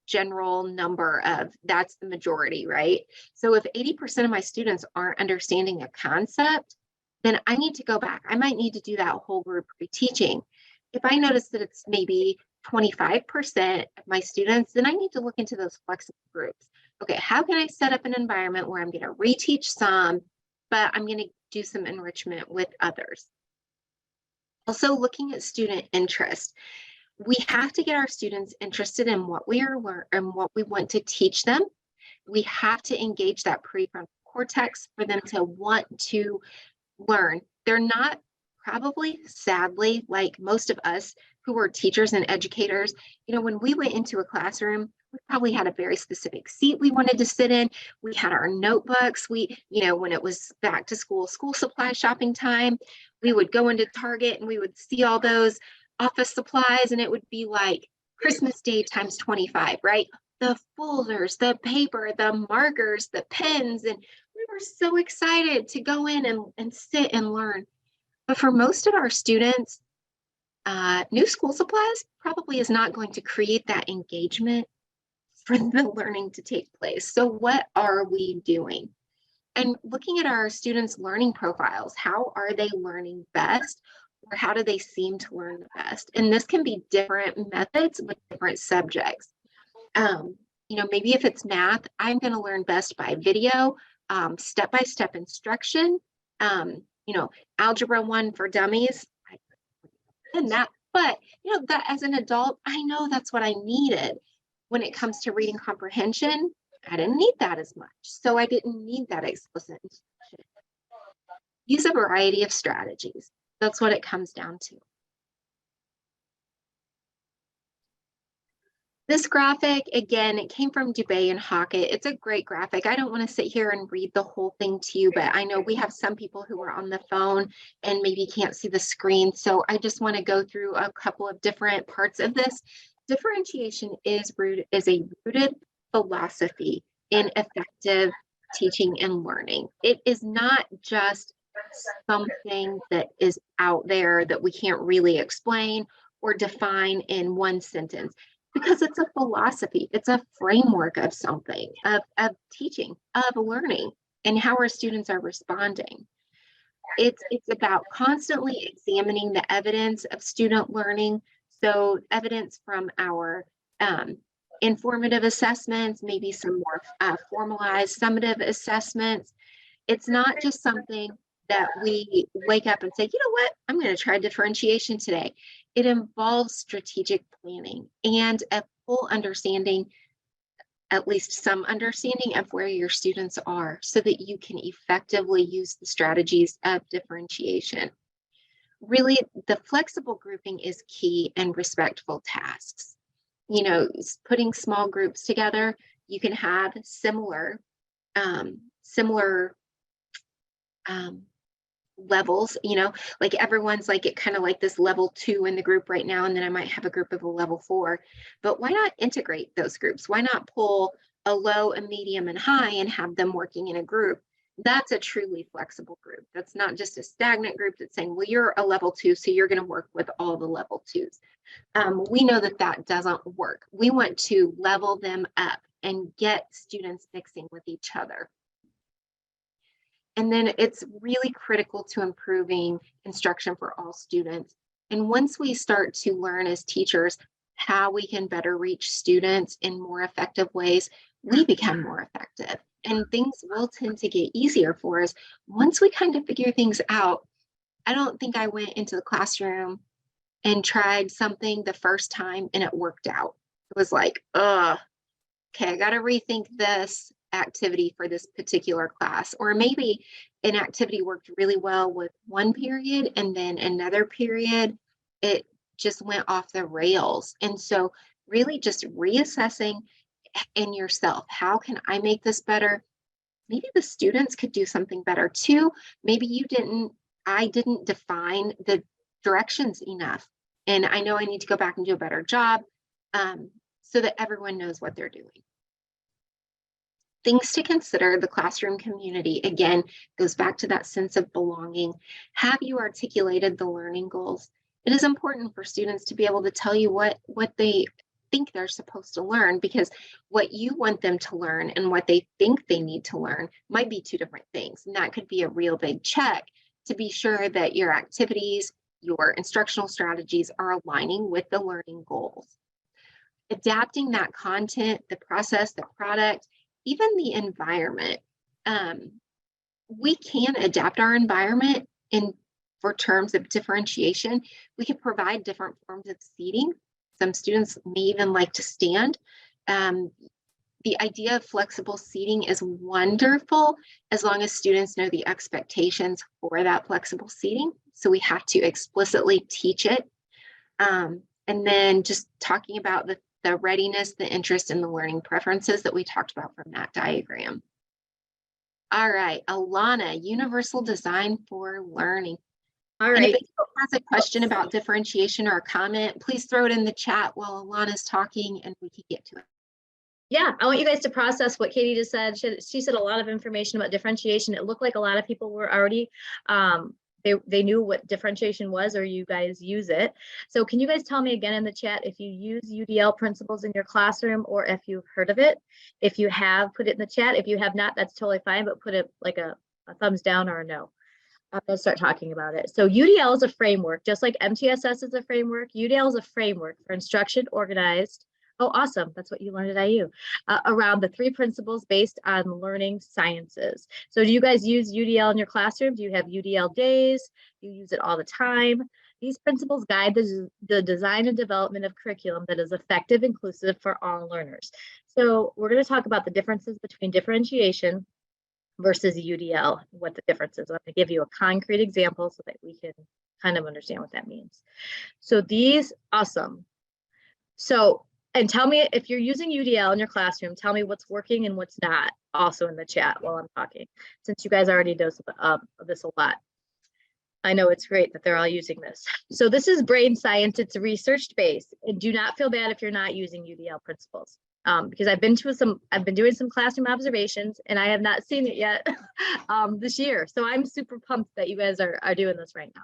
general number of that's the majority, right? So if 80% of my students aren't understanding a concept, then I need to go back. I might need to do that whole group reteaching. If I notice that it's maybe 25% of my students, then I need to look into those flexible groups. Okay, how can I set up an environment where I'm going to reteach some, but I'm going to do some enrichment with others? Also, looking at student interest. We have to get our students interested in what we are learning and what we want to teach them. We have to engage that prefrontal cortex for them to want to learn. They're not probably, sadly, like most of us who are teachers and educators, when we went into a classroom, we probably had a very specific seat we wanted to sit in. We had our notebooks. When it was back to school supply shopping time, we would go into Target and we would see all those office supplies, and it would be like Christmas Day times 25, right? The folders, the paper, the markers, the pens, and we were so excited to go in and sit and learn. But for most of our students, new school supplies probably is not going to create that engagement for the learning to take place. So what are we doing? And looking at our students' learning profiles, how are they learning best? Or how do they seem to learn the best? And this can be different methods with different subjects. Maybe if it's math, I'm going to learn best by video, step-by-step instruction, Algebra 1 for dummies, and that, but that as an adult, I know that's what I needed. When it comes to reading comprehension, I didn't need that as much. So I didn't need that explicit instruction. Use a variety of strategies. That's what it comes down to. This graphic, again, it came from Dubay and Hockett. It's a great graphic. I don't want to sit here and read the whole thing to you, but I know we have some people who are on the phone and maybe can't see the screen. So I just want to go through a couple of different parts of this. Differentiation is a rooted philosophy in effective teaching and learning. It is not just something that is out there that we can't really explain or define in one sentence, because it's a philosophy, it's a framework of something, of teaching, of learning, and how our students are responding. It's about constantly examining the evidence of student learning. So evidence from our informative assessments, maybe some more formalized summative assessments. It's not just something that we wake up and say, you know what, I'm going to try differentiation today. It involves strategic planning and a full understanding, at least some understanding of where your students are, so that you can effectively use the strategies of differentiation. Really, the flexible grouping is key in respectful tasks. Putting small groups together, you can have similar levels, like everyone's like it kind of like this level 2 in the group right now, and then I might have a group of a level 4. But why not integrate those groups? Why not pull a low, a medium, and high and have them working in a group? That's a truly flexible group. That's not just a stagnant group that's saying, well, you're a level 2, so you're going to work with all the level 2s. We know that doesn't work. We want to level them up and get students mixing with each other. And then it's really critical to improving instruction for all students. And once we start to learn as teachers how we can better reach students in more effective ways, we become more effective. And things will tend to get easier for us once we kind of figure things out. I don't think I went into the classroom and tried something the first time and it worked out. It was like, okay, I got to rethink this activity for this particular class. Or maybe an activity worked really well with one period and then another period, it just went off the rails. And so really just reassessing in yourself, how can I make this better? Maybe the students could do something better too. Maybe I didn't define the directions enough. And I know I need to go back and do a better job so that everyone knows what they're doing. Things to consider: the classroom community, again, goes back to that sense of belonging. Have you articulated the learning goals? It is important for students to be able to tell you what they think they're supposed to learn, because what you want them to learn and what they think they need to learn might be two different things. And that could be a real big check to be sure that your activities, your instructional strategies are aligning with the learning goals. Adapting that content, the process, the product, even the environment. We can adapt our environment for terms of differentiation. We can provide different forms of seating. Some students may even like to stand. The idea of flexible seating is wonderful as long as students know the expectations for that flexible seating. So we have to explicitly teach it. And then just talking about the readiness, the interest, and the learning preferences that we talked about from that diagram. All right, Alana, universal design for learning. All And if right. anyone has a question about differentiation or a comment, please throw it in the chat while Alana's talking and we can get to it. Yeah, I want you guys to process what Katie just said. She said a lot of information about differentiation. It looked like a lot of people were already, they knew what differentiation was, or you guys use it. So can you guys tell me again in the chat if you use UDL principles in your classroom, or if you've heard of it? If you have, put it in the chat. If you have not, that's totally fine, but put it like a thumbs down or a no. I'm going to start talking about it. So UDL is a framework, just like MTSS is a framework. UDL is a framework for instruction organized. Oh, awesome. That's what you learned at IU. Around the 3 principles based on learning sciences. So do you guys use UDL in your classroom? Do you have UDL days? Do you use it all the time? These principles guide the design and development of curriculum that is effective, inclusive for all learners. So we're going to talk about the differences between differentiation versus UDL, what the difference is. I'm going to give you a concrete example so that we can kind of understand what that means. So these, awesome. So, and tell me if you're using UDL in your classroom, tell me what's working and what's not, also in the chat while I'm talking, since you guys already do this a lot. I know it's great that they're all using this. So this is brain science. It's research based, and do not feel bad if you're not using UDL principles. Because I've been doing some classroom observations and I have not seen it yet this year. So I'm super pumped that you guys are doing this right now.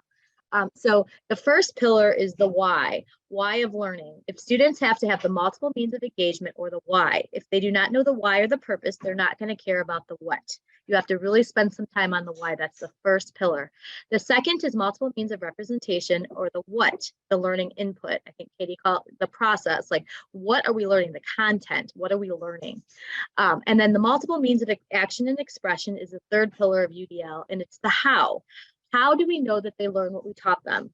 So the first pillar is the why of learning. If students have to have the multiple means of engagement, or the why, if they do not know the why or the purpose, they're not going to care about the what. You have to really spend some time on the why. That's the first pillar. The second is multiple means of representation, or the what, the learning input. I think Katie called it the process. Like, what are we learning? The content, what are we learning? And then the multiple means of action and expression is the third pillar of UDL, and it's the how. How do we know that they learn what we taught them?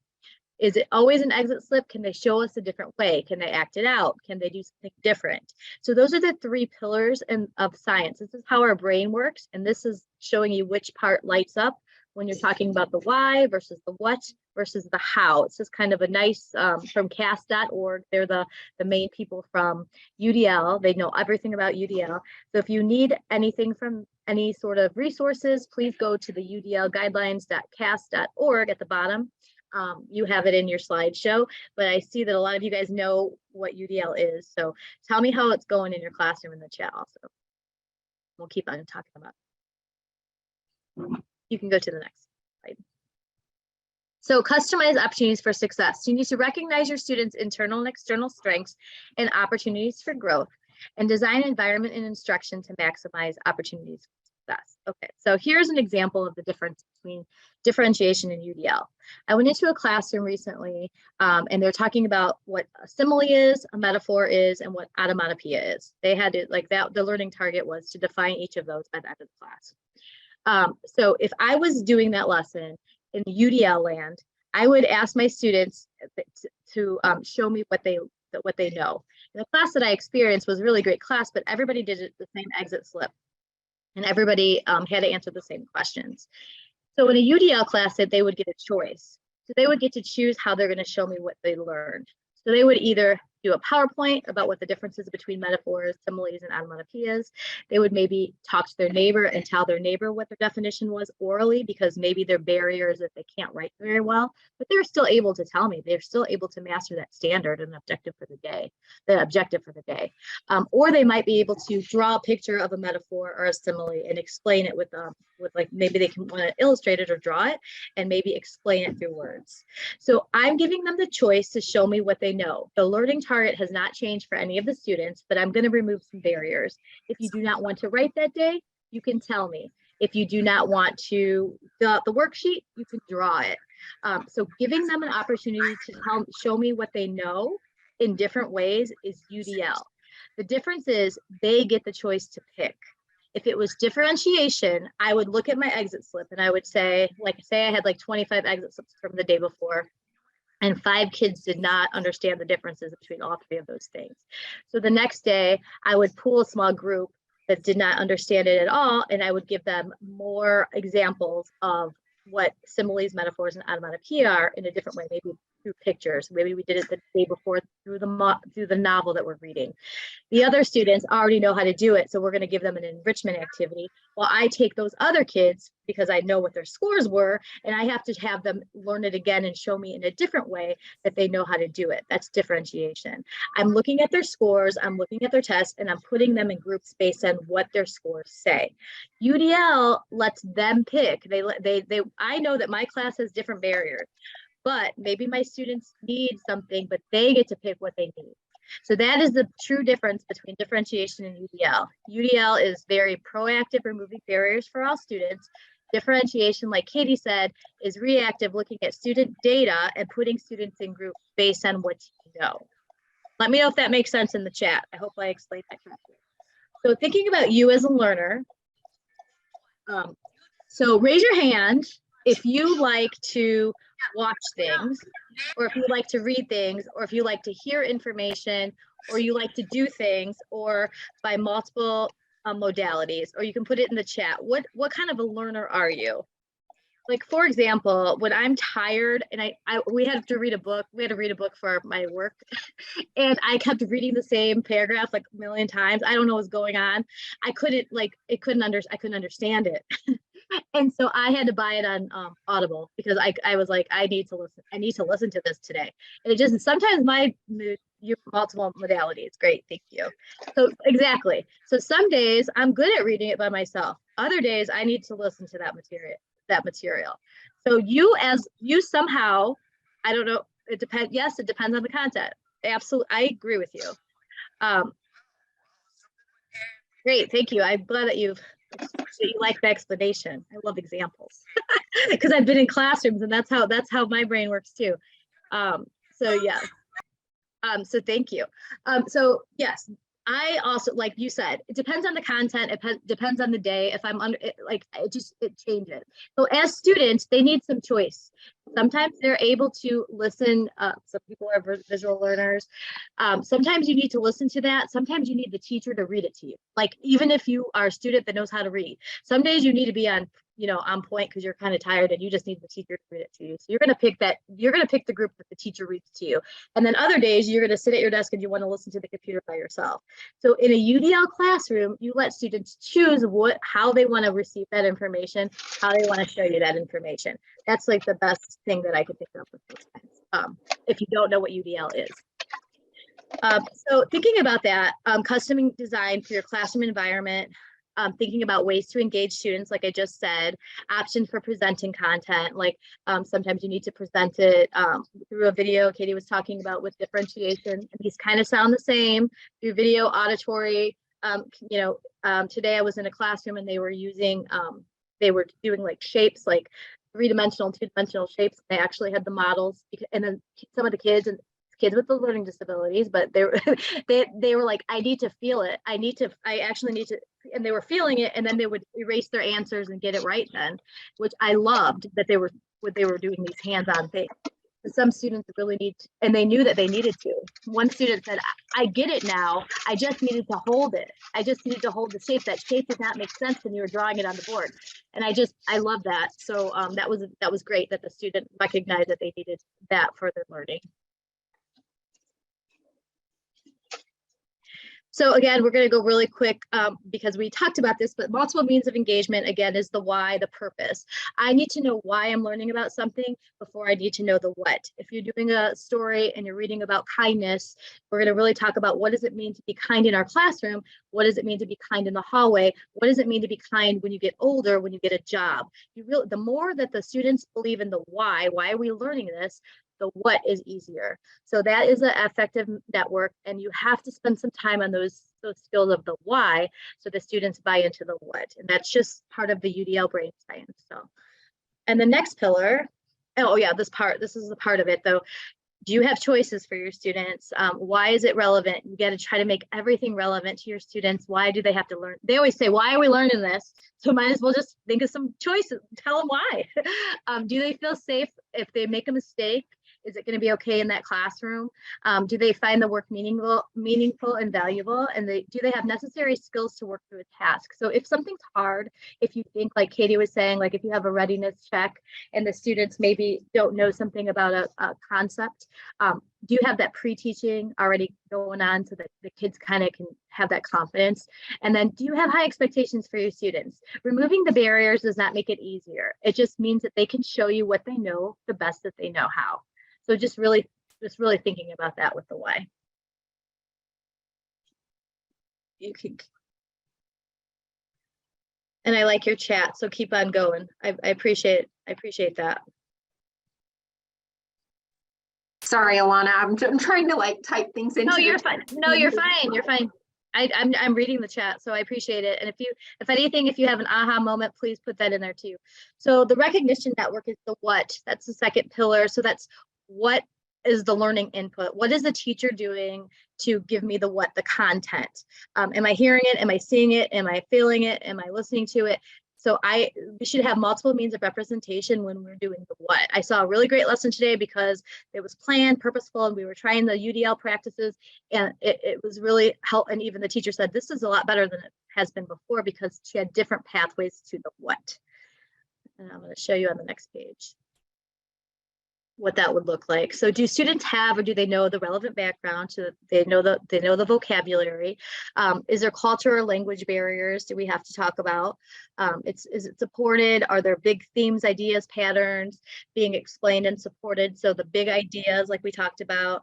Is it always an exit slip? Can they show us a different way? Can they act it out? Can they do something different? So those are the 3 pillars of science. This is how our brain works. And this is showing you which part lights up when you're talking about the why versus the what versus the how. It's just kind of a nice, from CAS.org. They're the main people from UDL. They know everything about UDL. So if you need anything from any sort of resources, please go to the udlguidelines.cas.org at the bottom. You have it in your slideshow, but I see that a lot of you guys know what UDL is. So tell me how it's going in your classroom in the chat also. We'll keep on talking about it. You can go to the next slide. So customize opportunities for success. You need to recognize your students' internal and external strengths and opportunities for growth, and design environment and instruction to maximize opportunities for success. Okay, so here's an example of the difference between differentiation and UDL. I went into a classroom recently and they're talking about what a simile is, a metaphor is, and what automatopoeia is. They had it like that. The learning target was to define each of those by the end of the class. So if I was doing that lesson in UDL land, I would ask my students to show me what they know. And the class that I experienced was a really great class, but everybody did the same exit slip, and everybody had to answer the same questions. So in a UDL class, they would get a choice. So they would get to choose how they're going to show me what they learned. So they would either do a PowerPoint about what the differences between metaphors, similes, and onomatopoeias. They would maybe talk to their neighbor and tell their neighbor what their definition was orally, because maybe their barrier is that they can't write very well, but they're still able to tell me. They're still able to master that standard and objective for the day, or they might be able to draw a picture of a metaphor or a simile and explain it with like, maybe they can want to illustrate it or draw it and maybe explain it through words. So I'm giving them the choice to show me what they know. The learning target has not changed for any of the students, but I'm going to remove some barriers. If you do not want to write that day, you can tell me. If you do not want to fill out the worksheet, you can draw it. So giving them an opportunity to show me what they know in different ways is UDL. The difference is they get the choice to pick. If it was differentiation, I would look at my exit slip and I would say I had like 25 exit slips from the day before, and 5 kids did not understand the differences between all 3 of those things. So the next day I would pull a small group that did not understand it at all, and I would give them more examples of what similes, metaphors, and onomatopoeia are in a different way, maybe through pictures. Maybe we did it the day before through the novel that we're reading. The other students already know how to do it, so we're going to give them an enrichment activity, while I take those other kids, because I know what their scores were, and I have to have them learn it again and show me in a different way that they know how to do it. That's differentiation. I'm looking at their scores, I'm looking at their tests, and I'm putting them in groups based on what their scores say. UDL lets them pick. I know that my class has different barriers, but maybe my students need something, but they get to pick what they need. So that is the true difference between differentiation and UDL. UDL is very proactive, removing barriers for all students. Differentiation, like Katie said, is reactive, looking at student data and putting students in groups based on what you know. Let me know if that makes sense in the chat. I hope I explained that correctly. So thinking about you as a learner, so raise your hand if you like to watch things, or if you like to read things, or if you like to hear information, or you like to do things, or by multiple modalities, or you can put it in the chat. What kind of a learner are you? Like, for example, when I'm tired and we had to read a book, for my work, and I kept reading the same paragraph like a million times. I don't know what's going on. I couldn't understand it. And so I had to buy it on Audible, because I was like, I need to listen to this today. And it just, sometimes your multiple modalities. Great, thank you. So exactly. So some days I'm good at reading it by myself. Other days I need to listen to that material. So you somehow, I don't know, it depends. Yes, it depends on the content. Absolutely, I agree with you. Great, thank you. I'm glad that you like the explanation. I love examples because I've been in classrooms, and that's how my brain works too. So yeah. So thank you. So yes, I also, like you said, it depends on the content. It depends on the day. If I'm it changes. So as students, they need some choice. Sometimes they're able to listen. Some people are visual learners. Sometimes you need to listen to that. Sometimes you need the teacher to read it to you. Like, even if you are a student that knows how to read, some days you need to be on point because you're kind of tired and you just need the teacher to read it to you. So you're going to pick the group that the teacher reads to you. And then other days you're going to sit at your desk and you want to listen to the computer by yourself. So in a UDL classroom, you let students choose how they want to receive that information, how they want to show you that information. That's like the best thing that I could think of with those kinds, if you don't know what UDL is. So thinking about that, custom design for your classroom environment, thinking about ways to engage students, like I just said, options for presenting content, like sometimes you need to present it through a video. Katie was talking about with differentiation. These kind of sound the same through video, auditory. Today I was in a classroom and they were doing like shapes, like 3-dimensional, 2-dimensional shapes. They actually had the models, and then some of the kids with the learning disabilities, but they were like, I need to feel it. I actually need to and they were feeling it, and then they would erase their answers and get it right then, which I loved that they were doing these hands-on things. And some students really need, and they knew that they needed to. One student said, I get it now. I just needed to hold it. I just needed to hold the shape. That shape did not make sense when you were drawing it on the board. And I love that. So that was great that the student recognized that they needed that for their learning. So again, we're going to go really quick because we talked about this, but multiple means of engagement, again, is the why, the purpose. I need to know why I'm learning about something before I need to know the what. If you're doing a story and you're reading about kindness, we're going to really talk about what does it mean to be kind in our classroom? What does it mean to be kind in the hallway? What does it mean to be kind when you get older, when you get a job? The more that the students believe in the why are we learning this? The what is easier. So that is an effective network, and you have to spend some time on those skills of the why so the students buy into the what. And that's just part of the UDL brain science. So, and the next pillar, oh yeah, this is the part of it though. Do you have choices for your students? Why is it relevant? You got to try to make everything relevant to your students. Why do they have to learn? They always say, why are we learning this? So might as well just think of some choices. Tell them why. Do they feel safe if they make a mistake? Is it going to be okay in that classroom? Do they find the work meaningful and valuable? And do they have necessary skills to work through a task? So if something's hard, if you think, like Katie was saying, like if you have a readiness check and the students maybe don't know something about a concept, do you have that pre-teaching already going on so that the kids kind of can have that confidence? And then do you have high expectations for your students? Removing the barriers does not make it easier. It just means that they can show you what they know the best that they know how. So just really thinking about that with the why. You can, and I like your chat, so keep on going. I appreciate that. Sorry, Alana, I'm trying to like type things into. No, you're fine. No, you're fine. You're fine. I'm reading the chat, so I appreciate it. And if anything, if you have an aha moment, please put that in there too. So the recognition network is the what. That's the second pillar. So that's what is the learning input? What is the teacher doing to give me the what, the content? Am I hearing it? Am I seeing it? Am I feeling it? Am I listening to it? So we should have multiple means of representation when we're doing the what. I saw a really great lesson today because it was planned, purposeful, and we were trying the UDL practices, and it was really helpful. And even the teacher said, this is a lot better than it has been before because she had different pathways to the what. And I'm going to show you on the next page what that would look like. So do students have, or do they know the relevant background? So they know the vocabulary. Is there culture or language barriers? Do we have to talk about? Is it supported? Are there big themes, ideas, patterns being explained and supported? So the big ideas, like we talked about,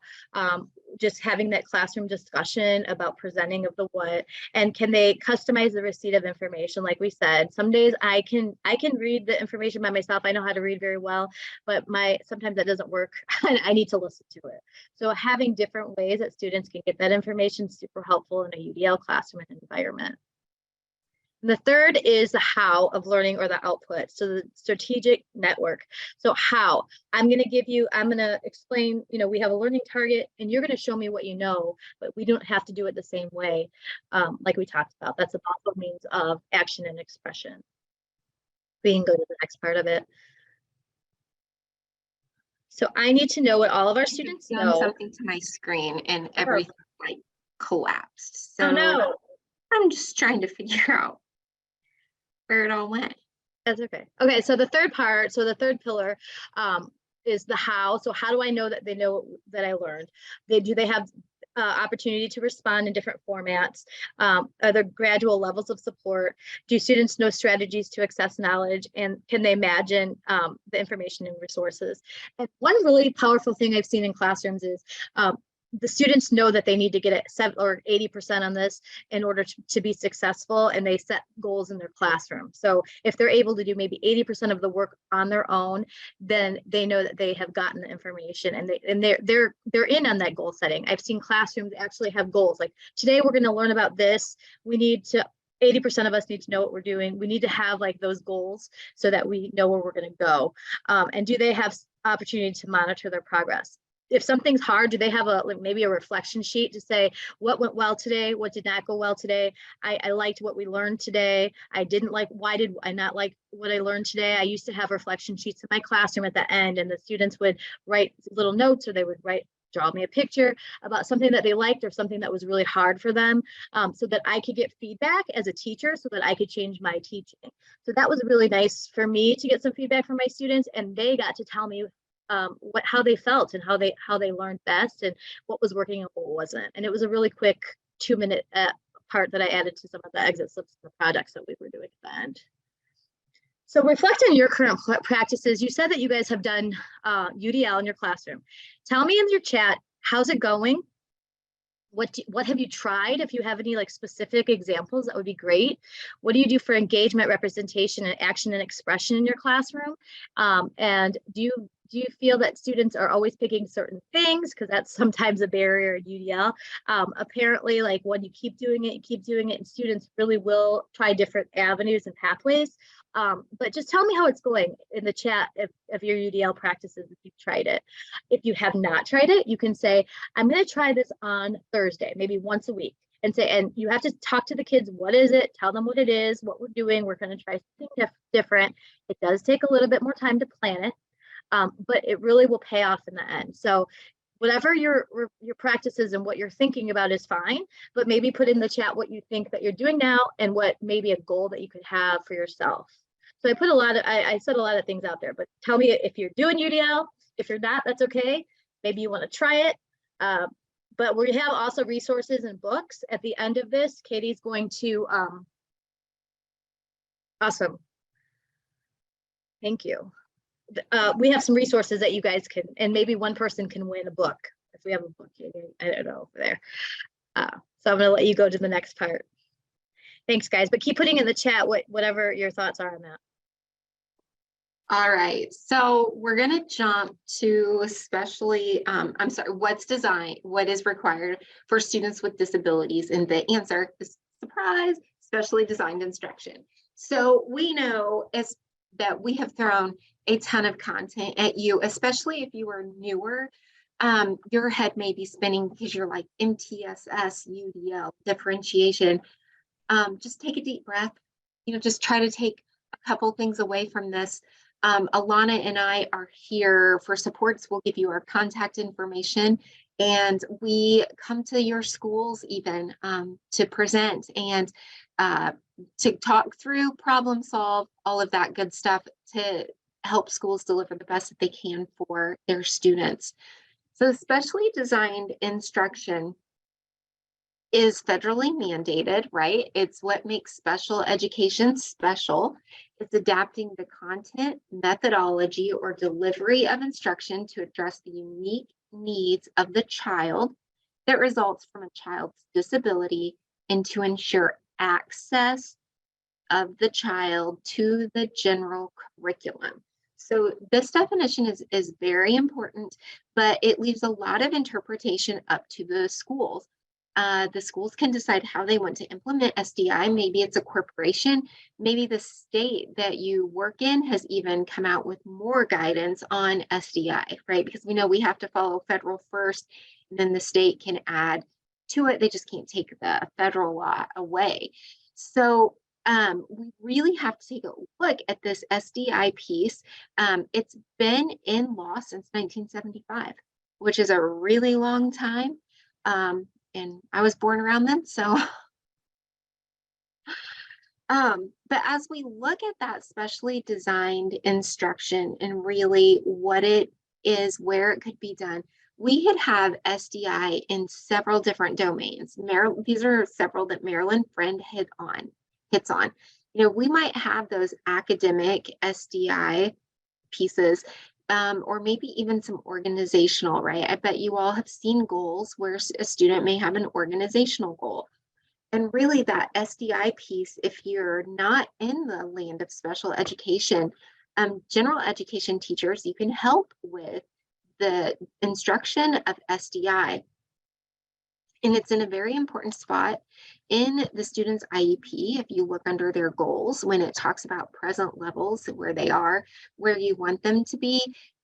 just having that classroom discussion about presenting of the what, and can they customize the receipt of information? Like we said, some days I can read the information by myself. I know how to read very well, but sometimes that doesn't work. I need to listen to it. So having different ways that students can get that information is super helpful in a UDL classroom and environment. And the third is the how of learning, or the output. So the strategic network. So how I'm going to explain, we have a learning target and you're going to show me what you know, but we don't have to do it the same way. Like we talked about, that's a possible means of action and expression. We can go to the next part of it. So I need to know what all of our students know. Something to my screen and everything like collapsed. So oh no. I'm just trying to figure out where it all went. That's okay. Okay, so the third part, so the third pillar is the how. So how do I know that they know that I learned? Do they have opportunity to respond in different formats? Are there gradual levels of support? Do students know strategies to access knowledge? And can they imagine the information and resources? And one really powerful thing I've seen in classrooms is the students know that they need to get it 70 or 80% on this in order to be successful, and they set goals in their classroom. So if they're able to do maybe 80% of the work on their own, then they know that they have gotten the information, and they're in on that goal setting. I've seen classrooms actually have goals like, today we're going to learn about this. 80% of us need to know what we're doing. We need to have like those goals so that we know where we're going to go. And do they have opportunity to monitor their progress? if something's hard, do they have like maybe a reflection sheet to say what went well today, what did not go well today? I liked what we learned today. I didn't like, why did I not like what I learned today? I used to have reflection sheets in my classroom at the end, and the students would write little notes, or they would draw me a picture about something that they liked or something that was really hard for them, so that I could get feedback as a teacher so that I could change my teaching. So that was really nice for me to get some feedback from my students, and they got to tell me how they felt and how they learned best and what was working and what wasn't. And it was a really quick 2-minute part that I added to some of the exit slips and the projects that we were doing at the end. So reflect on your current practices. You said that you guys have done UDL in your classroom. Tell me in your chat, how's it going? What have you tried? If you have any like specific examples, that would be great. What do you do for engagement, representation, and action and expression in your classroom? And do you feel that students are always picking certain things? Because that's sometimes a barrier in UDL. Apparently, like when you keep doing it, and students really will try different avenues and pathways. But just tell me how it's going in the chat of your UDL practices if you've tried it. If you have not tried it, you can say, I'm going to try this on Thursday, maybe once a week. And say, and you have to talk to the kids, what is it? Tell them what it is, what we're doing. We're going to try something different. It does take a little bit more time to plan it, but it really will pay off in the end. So whatever your practices and what you're thinking about is fine, but maybe put in the chat what you think that you're doing now and what maybe a goal that you could have for yourself. So I put I said a lot of things out there, but tell me if you're doing UDL. If you're not, that's okay. Maybe you want to try it. But we have also resources and books at the end of this. Katie's going to, awesome. Thank you. We have some resources that you guys can, and maybe one person can win a book. If we have a book, I don't know, over there. So I'm gonna let you go to the next part. Thanks, guys, but keep putting in the chat whatever your thoughts are on that. All right, so we're going to jump to especially, I'm sorry, what is required for students with disabilities? And the answer is surprise, specially designed instruction. So we know that we have thrown a ton of content at you, especially if you are newer. Your head may be spinning because you're like MTSS, UDL, differentiation. Just take a deep breath, just try to take a couple things away from this. Alana and I are here for supports. We'll give you our contact information, and we come to your schools even to present and to talk through, problem solve, all of that good stuff to help schools deliver the best that they can for their students. So specially designed instruction is federally mandated, right? It's what makes special education special. It's adapting the content, methodology, or delivery of instruction to address the unique needs of the child that results from a child's disability and to ensure access of the child to the general curriculum. So this definition is very important, but it leaves a lot of interpretation up to the schools. The schools can decide how they want to implement SDI. Maybe it's a corporation. Maybe the state that you work in has even come out with more guidance on SDI, right? Because we know we have to follow federal first, and then the state can add to it. They just can't take the federal law away. So we really have to take a look at this SDI piece. It's been in law since 1975, which is a really long time. And I was born around then, so. But as we look at that specially designed instruction and really what it is, where it could be done, we could have SDI in several different domains. These are several that Marilyn Friend hits on. We might have those academic SDI pieces, or maybe even some organizational, right? I bet you all have seen goals where a student may have an organizational goal. And really that SDI piece, if you're not in the land of special education, general education teachers, you can help with the instruction of SDI. And it's in a very important spot in the student's IEP. If you look under their goals, when it talks about present levels, where they are, where you want them to be,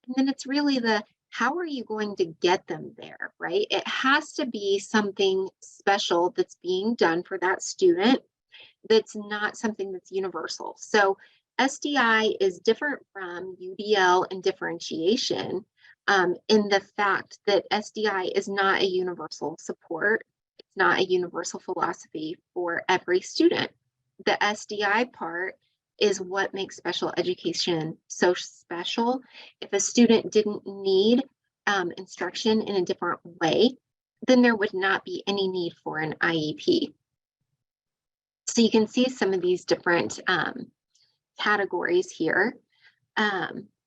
and then it's really the how are you going to get them there, right? It has to be something special that's being done for that student that's not something that's universal. So SDI is different from UDL and differentiation in the fact that SDI is not a universal support. It's not a universal philosophy for every student. The SDI part is what makes special education so special. If a student didn't need instruction in a different way, then there would not be any need for an IEP. So you can see some of these different categories here.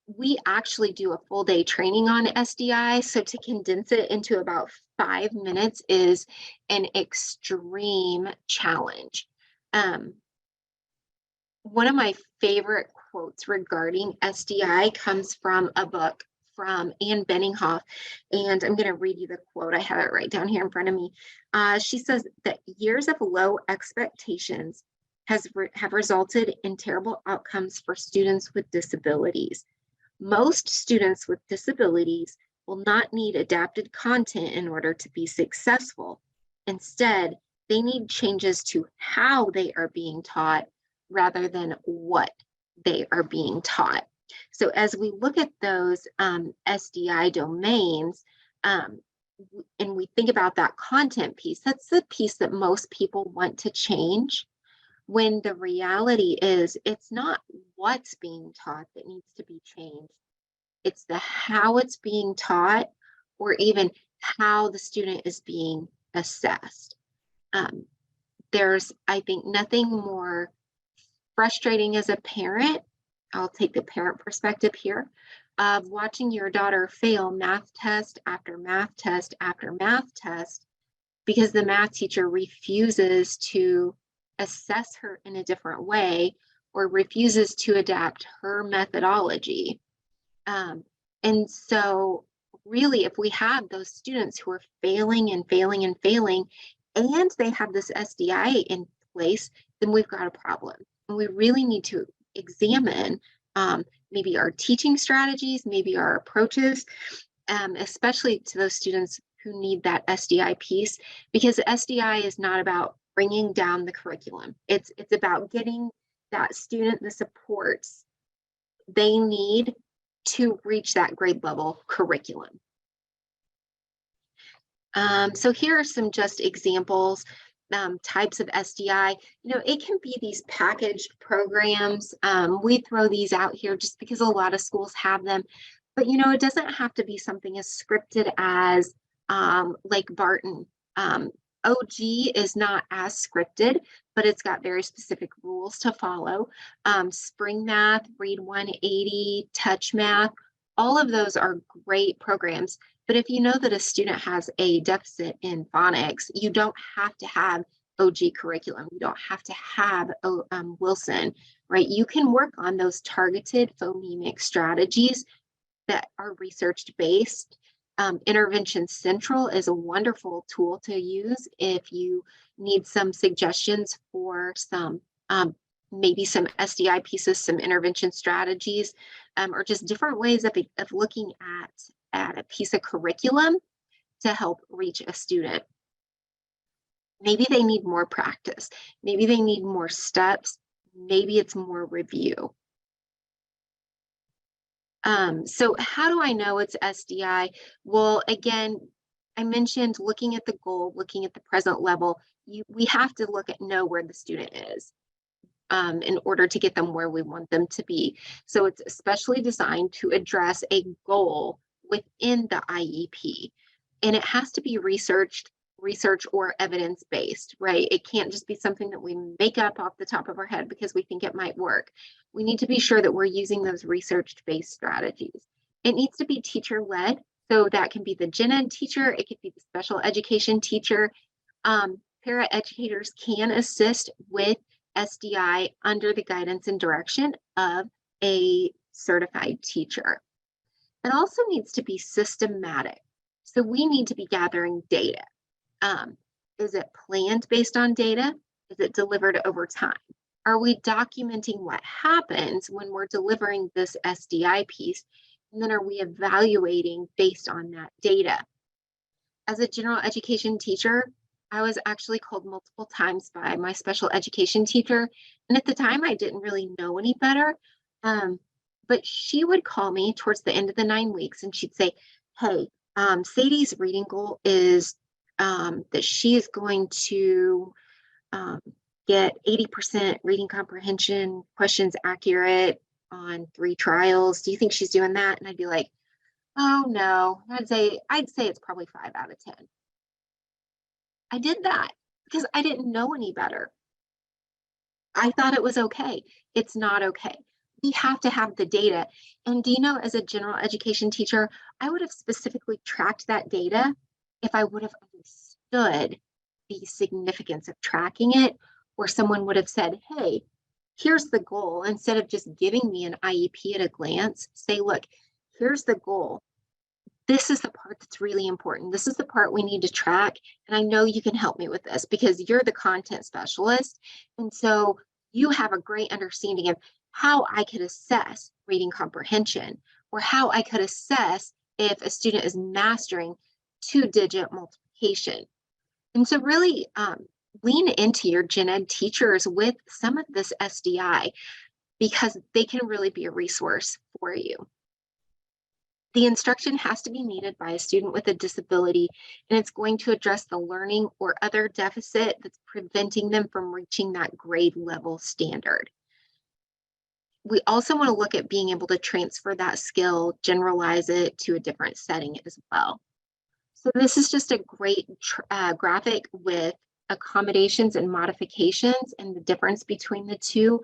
We actually do a full day training on SDI. So to condense it into about 5 minutes is an extreme challenge. One of my favorite quotes regarding SDI comes from a book from Anne Benninghoff, and I'm going to read you the quote. I have it right down here in front of me. She says that years of low expectations have resulted in terrible outcomes for students with disabilities. Most students with disabilities will not need adapted content in order to be successful. Instead, they need changes to how they are being taught rather than what they are being taught. So as we look at those SDI domains, and we think about that content piece, that's the piece that most people want to change, when the reality is it's not what's being taught that needs to be changed. It's the how it's being taught, or even how the student is being assessed. There's, I think, nothing more frustrating as a parent. I'll take the parent perspective here of watching your daughter fail math test after math test after math test because the math teacher refuses to assess her in a different way or refuses to adapt her methodology. And so really, if we have those students who are failing and failing and failing, and they have this SDI in place, then we've got a problem. And we really need to examine maybe our teaching strategies, maybe our approaches, especially to those students who need that SDI piece, because SDI is not about bringing down the curriculum. It's about getting that student the supports they need to reach that grade level curriculum. So here are some just examples, types of SDI. You know, it can be these packaged programs. We throw these out here just because a lot of schools have them, but you know, it doesn't have to be something as scripted as like Barton. OG is not as scripted, but it's got very specific rules to follow. Spring Math, Read 180, Touch Math, all of those are great programs. But if you know that a student has a deficit in phonics, you don't have to have OG curriculum. You don't have to have Wilson, right? You can work on those targeted phonemic strategies that are research-based. Intervention Central is a wonderful tool to use if you need some suggestions for some maybe some SDI pieces, some intervention strategies, or just different ways of looking at a piece of curriculum to help reach a student. Maybe they need more practice. Maybe they need more steps. Maybe it's more review. So how do I know it's SDI? Well, again, I mentioned looking at the goal, looking at the present level. We have to know where the student is in order to get them where we want them to be. So it's especially designed to address a goal within the IEP. And it has to be research or evidence-based, right? It can't just be something that we make up off the top of our head because we think it might work. We need to be sure that we're using those research-based strategies. It needs to be teacher-led. So that can be the gen ed teacher, it could be the special education teacher. Para-educators can assist with SDI under the guidance and direction of a certified teacher. It also needs to be systematic. So we need to be gathering data. Is it planned based on data? Is it delivered over time? Are we documenting what happens when we're delivering this SDI piece? And then are we evaluating based on that data? As a general education teacher, I was actually called multiple times by my special education teacher. And at the time, I didn't really know any better. But she would call me towards the end of the 9 weeks and she'd say, hey, Sadie's reading goal is that she is going to get 80% reading comprehension questions accurate on 3 trials. Do you think she's doing that? And I'd be like, oh no, I'd say it's probably 5 out of 10. I did that because I didn't know any better. I thought it was okay. It's not okay. We have to have the data. And do you know, as a general education teacher, I would have specifically tracked that data if I would have understood the significance of tracking it, or someone would have said, hey, here's the goal. Instead of just giving me an IEP at a glance, say, look, here's the goal. This is the part that's really important. This is the part we need to track. And I know you can help me with this because you're the content specialist. And so you have a great understanding of how I could assess reading comprehension, or how I could assess if a student is mastering 2-digit multiplication. And so really lean into your gen ed teachers with some of this SDI, because they can really be a resource for you. The instruction has to be needed by a student with a disability, and it's going to address the learning or other deficit that's preventing them from reaching that grade level standard. We also want to look at being able to transfer that skill, generalize it to a different setting as well. So this is just a great graphic with accommodations and modifications and the difference between the two,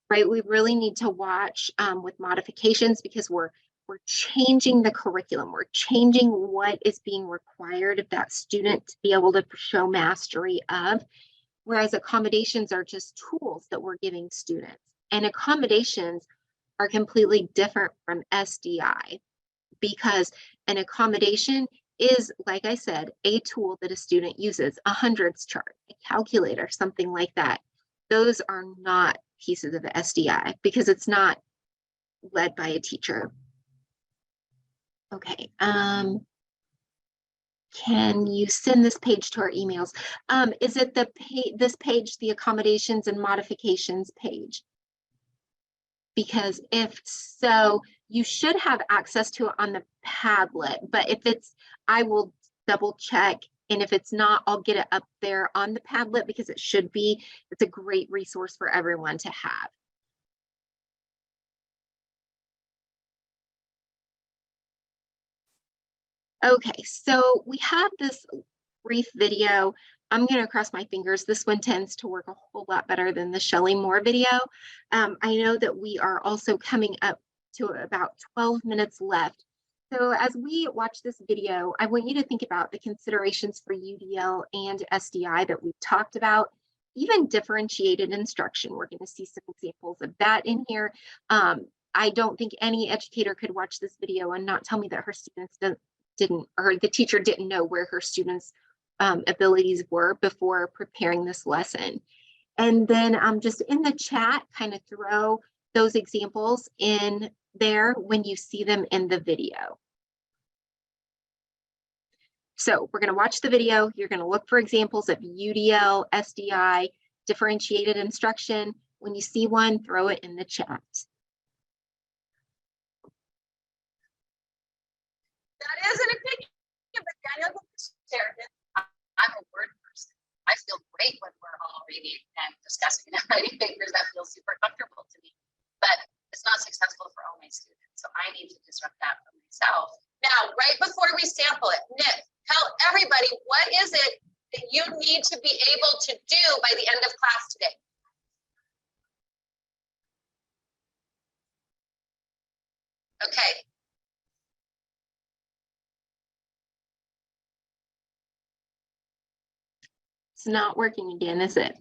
right? We really need to watch with modifications because we're changing the curriculum. We're changing what is being required of that student to be able to show mastery of, whereas accommodations are just tools that we're giving students. And accommodations are completely different from SDI, because an accommodation is, like I said, a tool that a student uses, a hundreds chart, a calculator, something like that. Those are not pieces of SDI because it's not led by a teacher. Okay, can you send this page to our emails? Is it this page, the accommodations and modifications page? Because if so, you should have access to it on the Padlet, but if it's, I will double check. And if it's not, I'll get it up there on the Padlet because it should be. It's a great resource for everyone to have. Okay, so we have this brief video. I'm going to cross my fingers. This one tends to work a whole lot better than the Shelley Moore video. I know that we are also coming up to about 12 minutes left. So as we watch this video, I want you to think about the considerations for UDL and SDI that we've talked about, even differentiated instruction. We're going to see some examples of that in here. I don't think any educator could watch this video and not tell me that her students didn't, or the teacher didn't know where her students' abilities were before preparing this lesson. And then just in the chat, kind of throw those examples in there when you see them in the video. So we're going to watch the video. You're going to look for examples of UDL, SDI, differentiated instruction. When you see one, throw it in the chat. That is an opinion, but Daniel shared it. I'm a word person. I feel great when we're all reading and discussing and writing papers. That feels super comfortable to me. But it's not successful for all my students. So I need to disrupt that for myself. Now, right before we sample it, Nick, tell everybody, what is it that you need to be able to do by the end of class today? Okay. It's not working again, is it?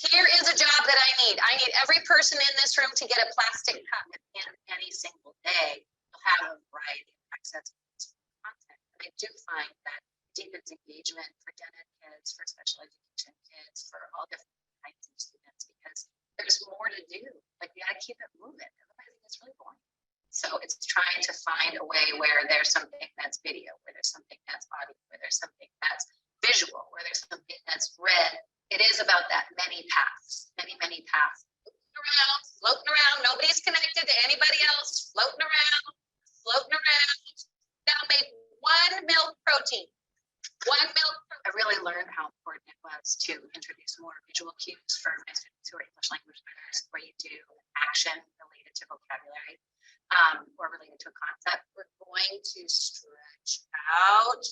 Here is a job that I need. I need every person in this room to get a plastic cup in any single day. You'll have a variety of access to content. And I do find that deepens engagement for gen ed kids, for special education kids, for all different kinds of students, because there's more to do. Like we gotta keep it moving. Otherwise it gets really boring. So it's trying to find a way where there's something that's video, where there's something that's audio, where there's something that's visual, where there's something that's read. It is about that many paths, many paths. Floating around, nobody's connected to anybody else, floating around. Now make one milk protein. I really learned how important it was to introduce more visual cues for my students who are English language learners, where you do action related to vocabulary or related to a concept. We're going to stretch out.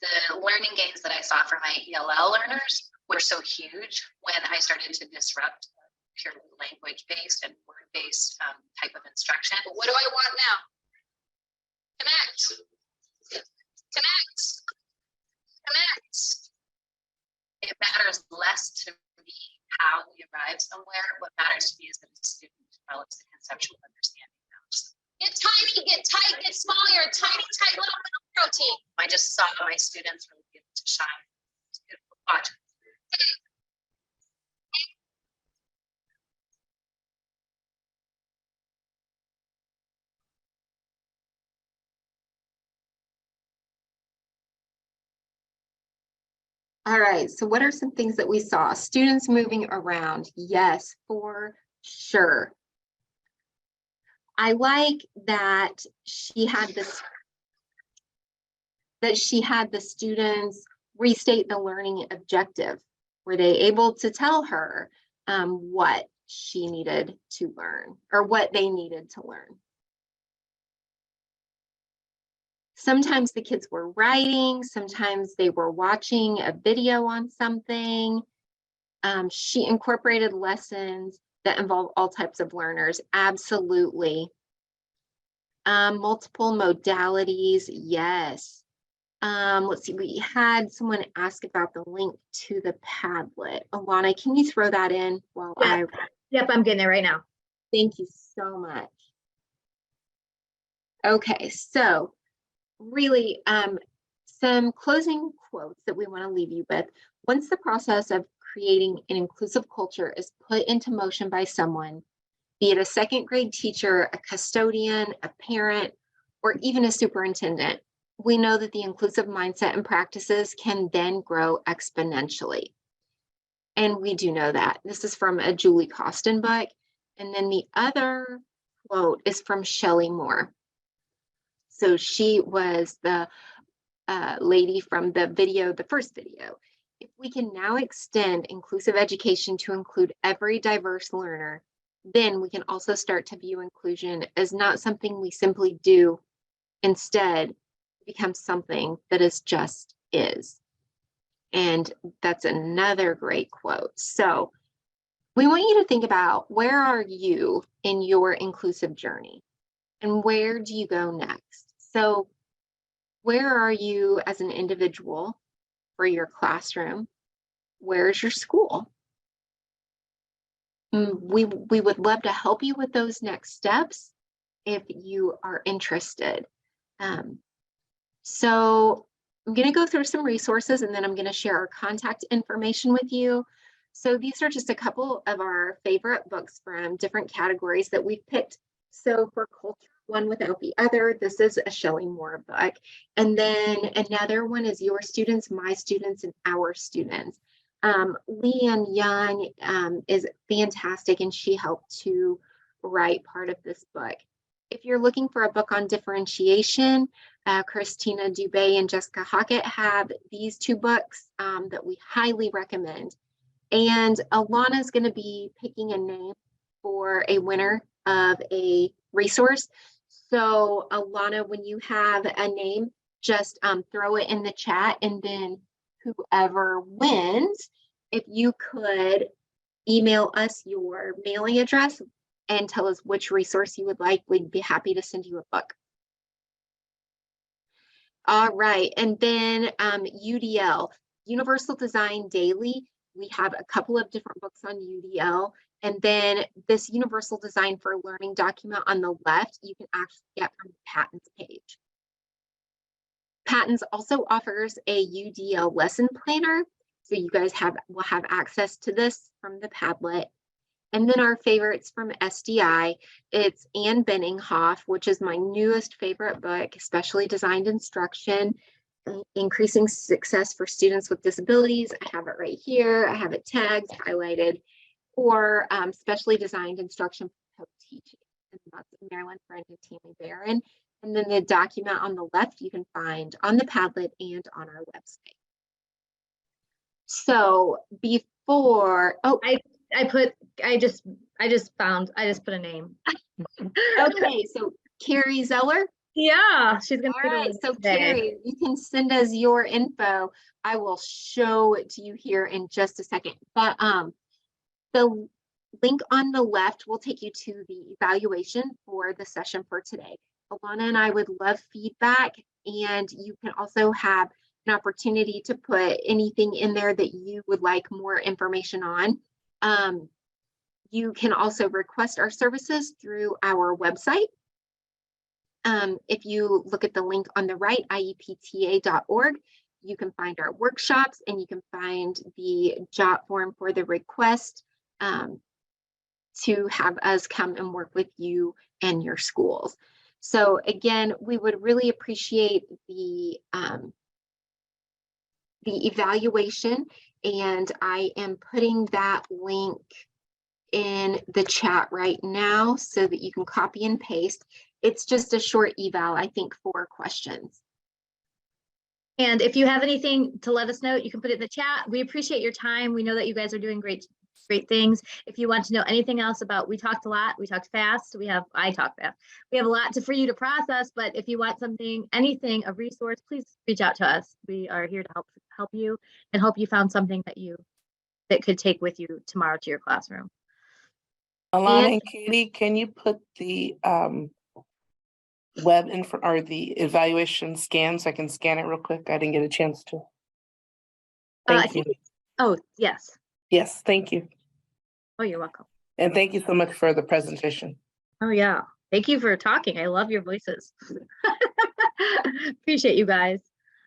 The learning gains that I saw for my ELL learners were so huge when I started to disrupt purely language-based and word-based type of instruction. But what do I want now? Connect. It matters less to me how we arrive somewhere. What matters to me is that the student develops a conceptual understanding. Get tiny, get tight, get small. You're a tiny, tight little milk protein. I just saw my students really be able to shine. It's beautiful. Watch. All right, so what are some things that we saw? Students moving around. Yes, for sure. I like that she had the students restate the learning objective. Were they able to tell her what she needed to learn or what they needed to learn? Sometimes the kids were writing, sometimes they were watching a video on something. She incorporated lessons that involve all types of learners, absolutely. Multiple modalities, yes. Let's see, we had someone ask about the link to the Padlet. Alana, can you throw that in while Yep, I'm getting it right now. Thank you so much. Okay, so really some closing quotes that we want to leave you with. Once the process of creating an inclusive culture is put into motion by someone, be it a second grade teacher, a custodian, a parent, or even a superintendent, we know that the inclusive mindset and practices can then grow exponentially. And we do know that. This is from a Julie Costin book. And then the other quote is from Shelley Moore. So she was the lady from the video, the first video. If we can now extend inclusive education to include every diverse learner, then we can also start to view inclusion as not something we simply do. Instead, it becomes something that is. And that's another great quote. So we want you to think about, where are you in your inclusive journey? And where do you go next? So where are you as an individual for your classroom? Where's your school? We would love to help you with those next steps if you are interested. So I'm going to go through some resources, and then I'm going to share our contact information with you. So these are just a couple of our favorite books from different categories that we've picked. So for culture, one without the other, this is a Shelley Moore book. And then another one is Your Students, My Students, and Our Students. Leanne Young is fantastic, and she helped to write part of this book. If you're looking for a book on differentiation, Christina Dubé and Jessica Hockett have these two books that we highly recommend. And Alana is going to be picking a name for a winner of a resource. So Alana, when you have a name, just throw it in the chat, and then whoever wins, if you could email us your mailing address and tell us which resource you would like, we'd be happy to send you a book. All right, and then UDL, Universal Design Daily. We have a couple of different books on UDL. And then this Universal Design for Learning document on the left, you can actually get from the Patents page. Patents also offers a UDL lesson planner. So you guys will have access to this from the Padlet. And then our favorites from SDI, it's Ann Benninghoff, which is my newest favorite book, Specially Designed Instruction, Increasing Success for Students with Disabilities. I have it right here. I have it tagged, highlighted, or Specially Designed Instruction for Co-Teaching. And that's Marilyn Friend and Tammy Barron. And then the document on the left you can find on the Padlet and on our website. So before, oh, I just put a name. okay, so Carrie Zeller. Yeah, she's gonna. All do the right, link so today. Carrie, you can send us your info. I will show it to you here in just a second. But the link on the left will take you to the evaluation for the session for today. Alana and I would love feedback, and you can also have an opportunity to put anything in there that you would like more information on. You can also request our services through our website. If you look at the link on the right, iepta.org, you can find our workshops and you can find the job form for the request to have us come and work with you and your schools. So again, we would really appreciate the evaluation, and I am putting that link in the chat right now so that you can copy and paste. It's just a short eval, I think, 4 questions. And if you have anything to let us know, you can put it in the chat. We appreciate your time. We know that you guys are doing great things. If you want to know anything else about, we talked a lot, we talked fast, I talk fast. We have a lot for you to process, but if you want anything, a resource, please reach out to us. We are here to help you and hope you found something that could take with you tomorrow to your classroom. Alana and Katie, can you put the web info or the evaluation scan so I can scan it real quick? I didn't get a chance to. Thank you. Oh, yes. Yes, thank you. Oh, you're welcome. And thank you so much for the presentation. Oh, yeah. Thank you for talking. I love your voices. Appreciate you guys.